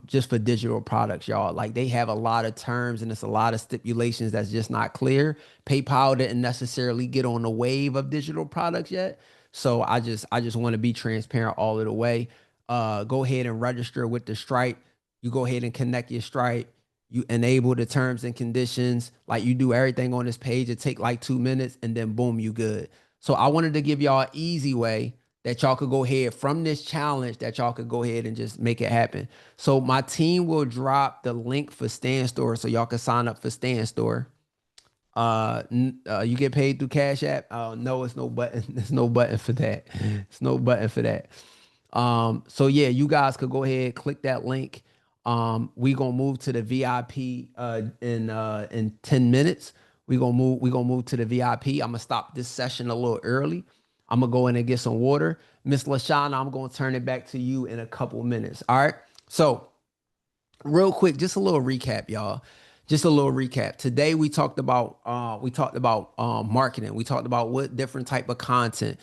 just for digital products, y'all. Like they have a lot of terms and it's a lot of stipulations that's just not clear. PayPal didn't necessarily get on the wave of digital products yet. So I just want to be transparent all of the way. Go ahead and register with the Stripe. You go ahead and connect your Stripe. You enable the terms and conditions. Like you do everything on this page. It take like 2 minutes and then boom, you good. So I wanted to give y'all an easy way that y'all could go ahead from this challenge that y'all could go ahead and just make it happen. So my team will drop the link for Stand Store so y'all can sign up for Stand Store. You get paid through Cash App. No, it's no button. There's no button for that. It's no button for that. So yeah, you guys could go ahead, click that link. We gonna move to the VIP in 10 minutes. We gonna move to the VIP. I'm gonna stop this session a little early. I'm gonna go in and get some water. Miss Lashana, I'm gonna turn it back to you in a couple minutes. All right. So real quick, just a little recap, y'all. Just a little recap. Today we talked about marketing. We talked about what different type of content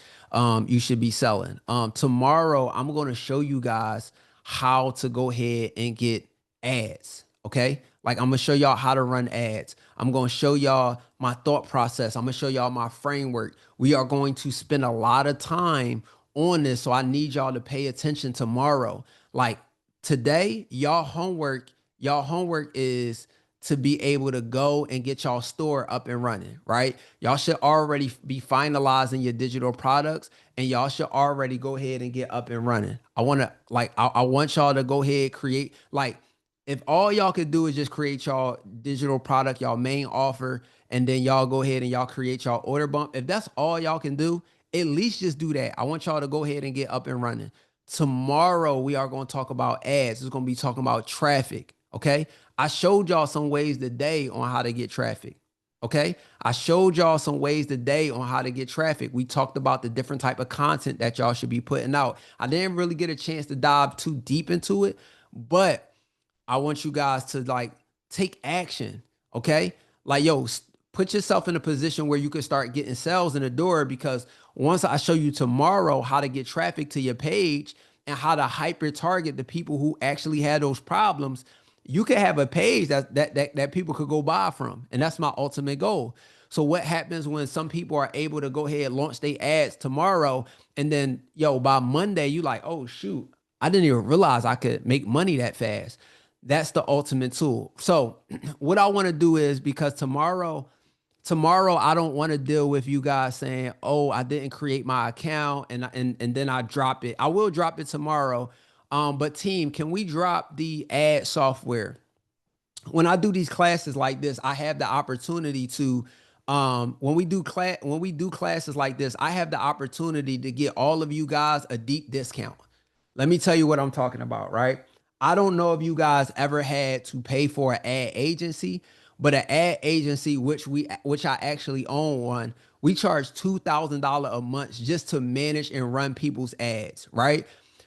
you should be selling. Tomorrow I'm going to show you guys how to go ahead and get ads. Okay. Like I'm gonna show y'all how to run ads. I'm gonna show y'all my thought process. I'm gonna show y'all my framework. We are going to spend a lot of time on this. So I need y'all to pay attention tomorrow. Like today, y'all homework is to be able to go and get y'all store up and running, right? Y'all should already be finalizing your digital products and y'all should already go ahead and get up and running. I want y'all to go ahead, create like if all y'all could do is just create y'all digital product, y'all main offer, and then y'all go ahead and y'all create y'all order bump. If that's all y'all can do, at least just do that. I want y'all to go ahead and get up and running. Tomorrow we are going to talk about ads. It's going to be talking about traffic. Okay. I showed y'all some ways today on how to get traffic. Okay. I showed y'all some ways today on how to get traffic. We talked about the different type of content that y'all should be putting out. I didn't really get a chance to dive too deep into it, but I want you guys to like take action. Okay. Like, yo, put yourself in a position where you can start getting sales in the door because once I show you tomorrow how to get traffic to your page and how to hyper target the people who actually had those problems, you can have a page that people could go buy from. And that's my ultimate goal. So what happens when some people are able to go ahead and launch their ads tomorrow and then yo by Monday you like, oh shoot, I didn't even realize I could make money that fast. That's the ultimate tool. So what I want to do is because tomorrow I don't want to deal with you guys saying, "Oh, I didn't create my account and then I drop it." I will drop it tomorrow. But team, can we drop the ad software? When I do these classes like this, I have the opportunity to when we do classes like this, I have the opportunity to get all of you guys a deep discount. Let me tell you what I'm talking about, right? I don't know if you guys ever had to pay for an ad agency, but an ad agency which I actually own one, we charge $2,000 a month just to manage and run people's ads, right?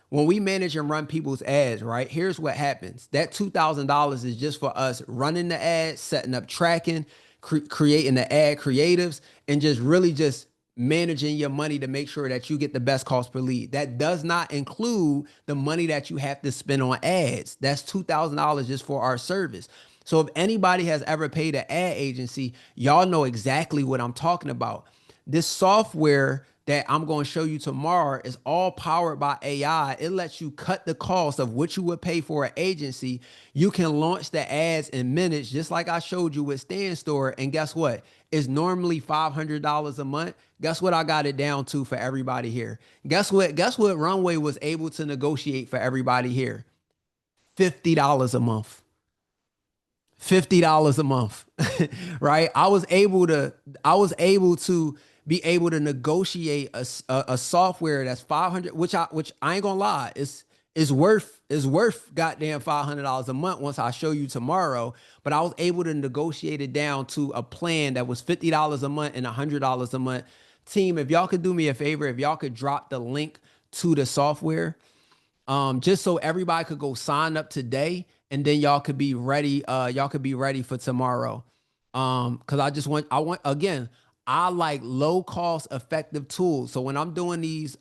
When we manage and run people's ads, right? Here's what happens. That $2,000 is just for us running the ads, setting up tracking, creating the ad creatives, and just really just managing your money to make sure that you get the best cost per lead. That does not include the money that you have to spend on ads. That's $2,000 just for our service. So if anybody has ever paid an ad agency, y'all know exactly what I'm talking about. This software that I'm going to show you tomorrow is all powered by AI. It lets you cut the cost of what you would pay for an agency. You can launch the ads in minutes, just like I showed you with Stand Store. And guess what? It's normally $500 a month. Guess what I got it down to for everybody here? Guess what? Guess what Runway was able to negotiate for everybody here? $50 a month. $50 a month. Right? I was able to be able to negotiate a software that's 500, which I ain't gonna lie, is worth goddamn $500 a month once I show you tomorrow. But I was able to negotiate it down to a plan that was $50 a month and $100 a month. Team, if y'all could do me a favor, if y'all could drop the link to the software, just so everybody could go sign up today and then y'all could be ready. Y'all could be ready for tomorrow. Because I want again, I like low cost effective tools. So when I'm doing these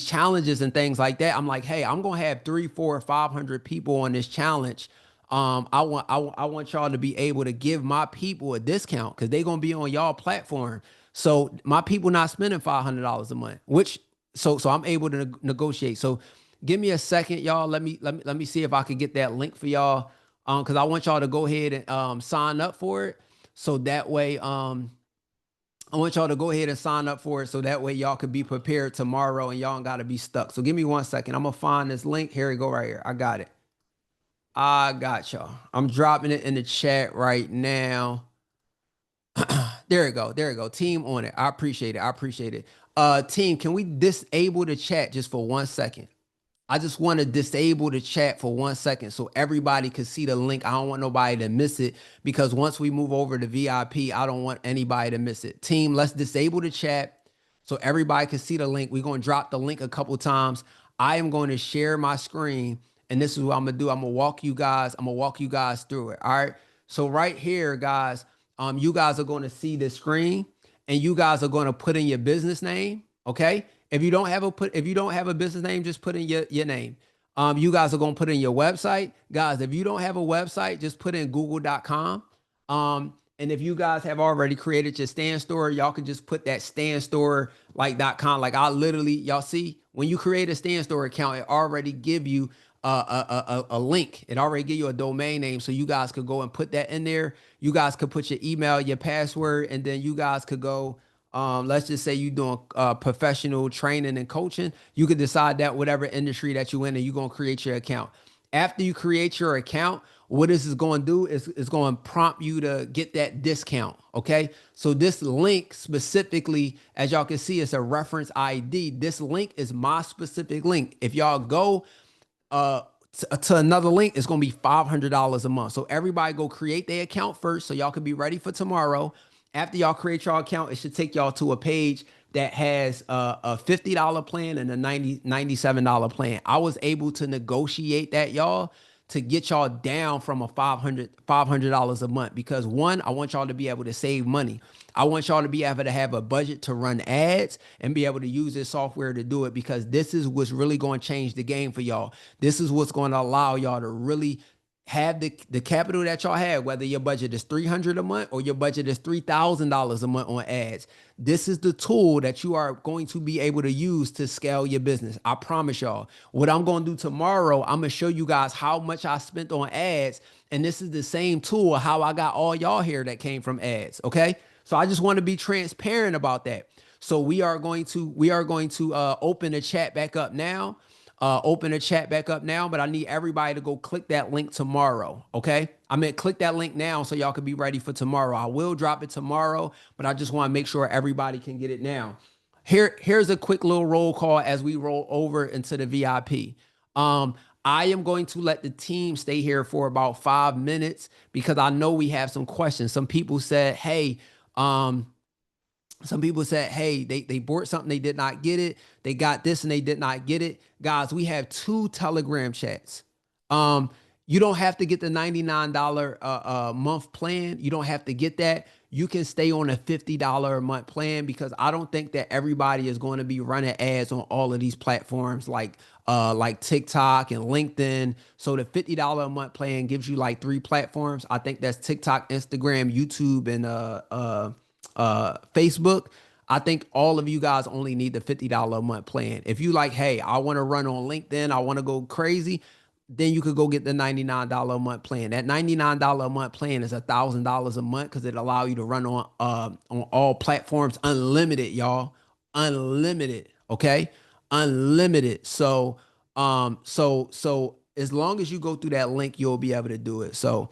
challenges and things like that, I'm like, hey, I'm gonna have 3, 4, 500 people on this challenge. I want y'all to be able to give my people a discount because they're gonna be on y'all platform. So my people not spending $500 a month, which so I'm able to negotiate. So give me a second, y'all. Let me see if I could get that link for y'all. Because I want y'all to go ahead and sign up for it. So that way, I want y'all to go ahead and sign up for it so that way y'all could be prepared tomorrow and y'all don't gotta be stuck. So give me one second. I'm gonna find this link. Here we go, right here. I got it. I got y'all. I'm dropping it in the chat right now. There we go. There we go. Team on it. I appreciate it. I appreciate it. Team, can we disable the chat just for 1 second? I just want to disable the chat for 1 second so everybody can see the link. I don't want nobody to miss it because once we move over to VIP, I don't want anybody to miss it. Team, let's disable the chat so everybody can see the link. We're going to drop the link a couple times. I am going to share my screen and this is what I'm going to do. I'm going to walk you guys through it. All right. So right here, guys, you guys are going to see the screen and you guys are going to put in your business name. Okay. If you don't have a business name, just put in your name. You guys are going to put in your website. Guys, if you don't have a website, just put in google.com. And if you guys have already created your stand store, y'all can just put that stand store like .com. Like I literally, y'all see, when you create a stand store account, it already give you a link. It already give you a domain name, so you guys could go and put that in there. You guys could put your email, your password, and then you guys could go. Let's just say you're doing professional training and coaching. You could decide that whatever industry that you in, and you're gonna create your account. After you create your account, what this is going to do is it's going to prompt you to get that discount. Okay. So this link specifically, as y'all can see, it's a reference ID. This link is my specific link. If y'all go uh to another link, it's gonna be $500 a month. So everybody go create their account first, so y'all can be ready for tomorrow. After y'all create your account, it should take y'all to a page that has a $50 plan and a $97 plan. I was able to negotiate that, y'all, to get y'all down from a $500 a month, because one, I want y'all to be able to save money. I want y'all to be able to have a budget to run ads and be able to use this software to do it, because this is what's really going to change the game for y'all. This is what's going to allow y'all to really have the capital that y'all have, whether your budget is 300 a month or your budget is $3,000 a month on ads. This is the tool that you are going to be able to use to scale your business. I promise y'all. What I'm going to do tomorrow, I'm going to show you guys how much I spent on ads. And this is the same tool how I got all y'all here that came from ads. Okay. So I just want to be transparent about that. So we are going to open the chat back up now. Open the chat back up now, but I need everybody to go click that link tomorrow. Okay. I meant click that link now so y'all can be ready for tomorrow. I will drop it tomorrow, but I just want to make sure everybody can get it now. Here's a quick little roll call as we roll over into the VIP. Um, I am going to let the team stay here for about 5 minutes because I know we have some questions. Um, some people said, hey, they bought something, they did not get it. They got this and they did not get it. Guys, we have 2 Telegram chats. Um, you don't have to get the $99 month plan. You don't have to get that. You can stay on a $50 a month plan, because I don't think that everybody is going to be running ads on all of these platforms like TikTok and LinkedIn. So the $50 a month plan gives you like 3 platforms. I think that's TikTok, Instagram, YouTube, and Facebook. I think all of you guys only need the $50 a month plan. If you like, hey, I want to run on LinkedIn, I want to go crazy, then you could go get the $99 a month plan. That $99 a month plan is $1,000 a month, because it allow you to run on all platforms, unlimited, y'all, unlimited. Okay, unlimited. So as long as you go through that link, you'll be able to do it. So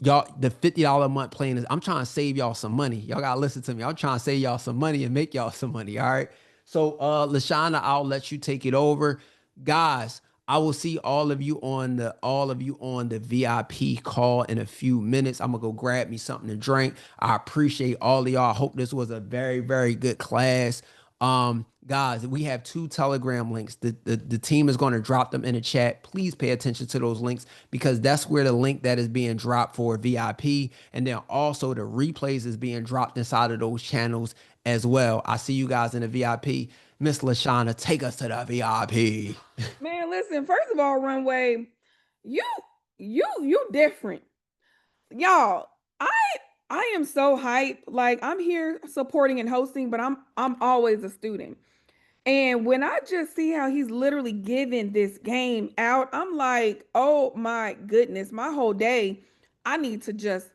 y'all, the $50 a month plan is, I'm trying to save y'all some money. Y'all gotta listen to me. I'm trying to save y'all some money and make y'all some money. All right. So Lashana, I'll let you take it over. Guys, I will see all of you on the VIP call in a few minutes. I'm gonna go grab me something to drink. I appreciate all of y'all. I hope this was a very, very good class. Guys, we have 2 Telegram links. The team is going to drop them in the chat. Please pay attention to those links, because that's where the link that is being dropped for VIP, and then also the replays is being dropped inside of those channels as well. I see you guys in the VIP. Miss Lashana, take us to the VIP.
Man, listen, first of all, Runway, you you different. Y'all, I I am so hype. Like I'm here supporting and hosting, but I'm always a student. And when I just see how he's literally giving this game out, I'm like, oh my goodness, my whole day, I need to just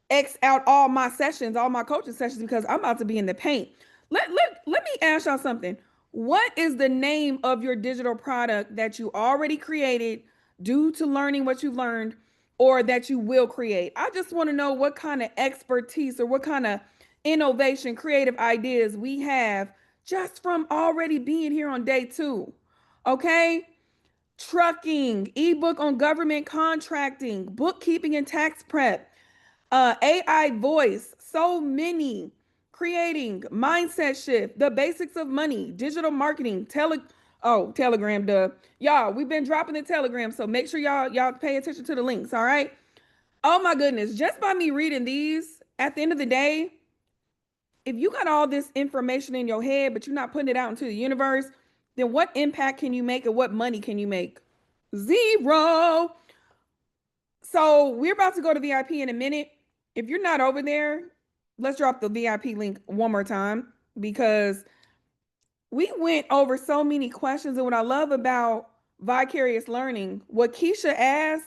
X out all my sessions, all my coaching sessions, because I'm about to be in the paint. Let me ask y'all something. What is the name of your digital product that you already created due to learning what you've learned, or that you will create? I just want to know what kind of expertise or what kind of innovation, creative ideas we have just from already being here on day 2. Okay? Trucking, ebook on government contracting, bookkeeping and tax prep, AI voice, so many, creating mindset shift, the basics of money, digital marketing, Telegram, duh. Y'all, we've been dropping the Telegram, so make sure y'all pay attention to the links, all right? Oh my goodness, just by me reading these, at the end of the day, if you got all this information in your head, but you're not putting it out into the universe, then what impact can you make and what money can you make? Zero. So we're about to go to VIP in a minute. If you're not over there, let's drop the VIP link one more time because we went over so many questions. And what I love about vicarious learning, what Keisha asked,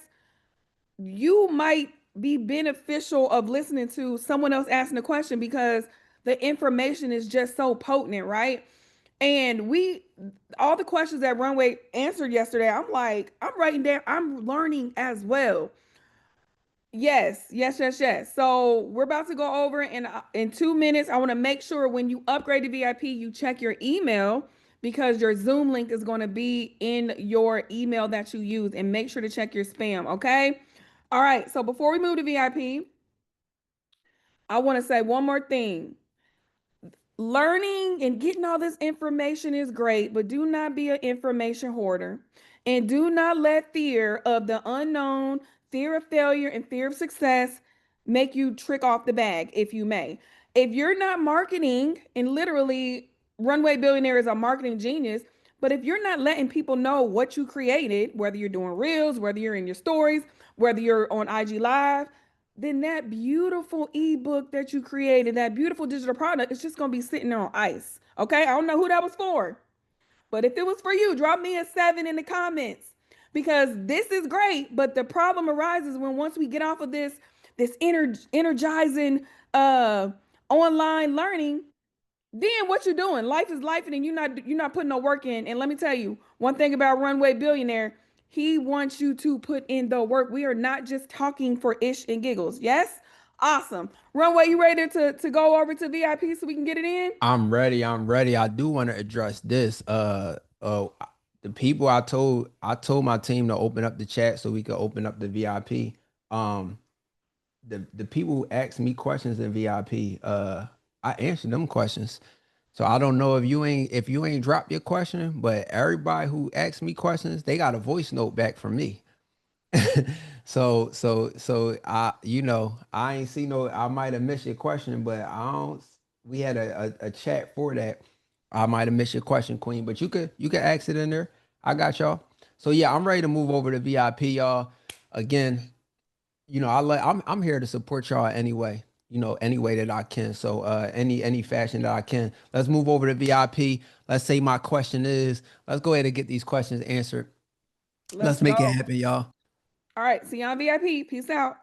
you might be beneficial of listening to someone else asking a question because the information is just so potent, right? And we all the questions that Runway answered yesterday, I'm like, I'm writing down, I'm learning as well. Yes, yes, yes, yes. So we're about to go over in 2 minutes. I want to make sure when you upgrade to VIP, you check your email because your Zoom link is going to be in your email that you use, and make sure to check your spam. Okay. All right. So before we move to VIP, I want to say one more thing. Learning and getting all this information is great, but do not be an information hoarder. And do not let fear of the unknown, fear of failure, and fear of success make you trick off the bag, if you may. If you're not marketing, and literally, Runway Billionaire is a marketing genius, but if you're not letting people know what you created, whether you're doing reels, whether you're in your stories, whether you're on IG Live, then that beautiful ebook that you created, that beautiful digital product, is just gonna be sitting there on ice. Okay, I don't know who that was for, but if it was for you, drop me a 7 in the comments because this is great. But the problem arises when once we get off of this energizing online learning, then what you doing? Life is life, and you're not putting no work in. And let me tell you one thing about Runway Billionaire. He wants you to put in the work. We are not just talking for ish and giggles. Yes? Awesome. Runway, you ready to go over to VIP so we can get it in?
I'm ready. I'm ready. I do want to address this. The people I told my team to open up the chat so we could open up the VIP. Um, the people who asked me questions in VIP, I answered them questions. So I don't know if you ain't dropped your question, but everybody who asked me questions, they got a voice note back from me. So I ain't see no. I might have missed your question, but I don't. We had a chat for that. I might have missed your question, Queen, but you could ask it in there. I got y'all. So yeah, I'm ready to move over to VIP, y'all. Again, I'm here to support y'all anyway. Any way that I can. So any fashion that I can. Let's move over to VIP. Let's say my question is. Let's go ahead and get these questions answered.
Let's
Let's make it
go.
happen, y'all.
All right. See you on VIP. Peace out.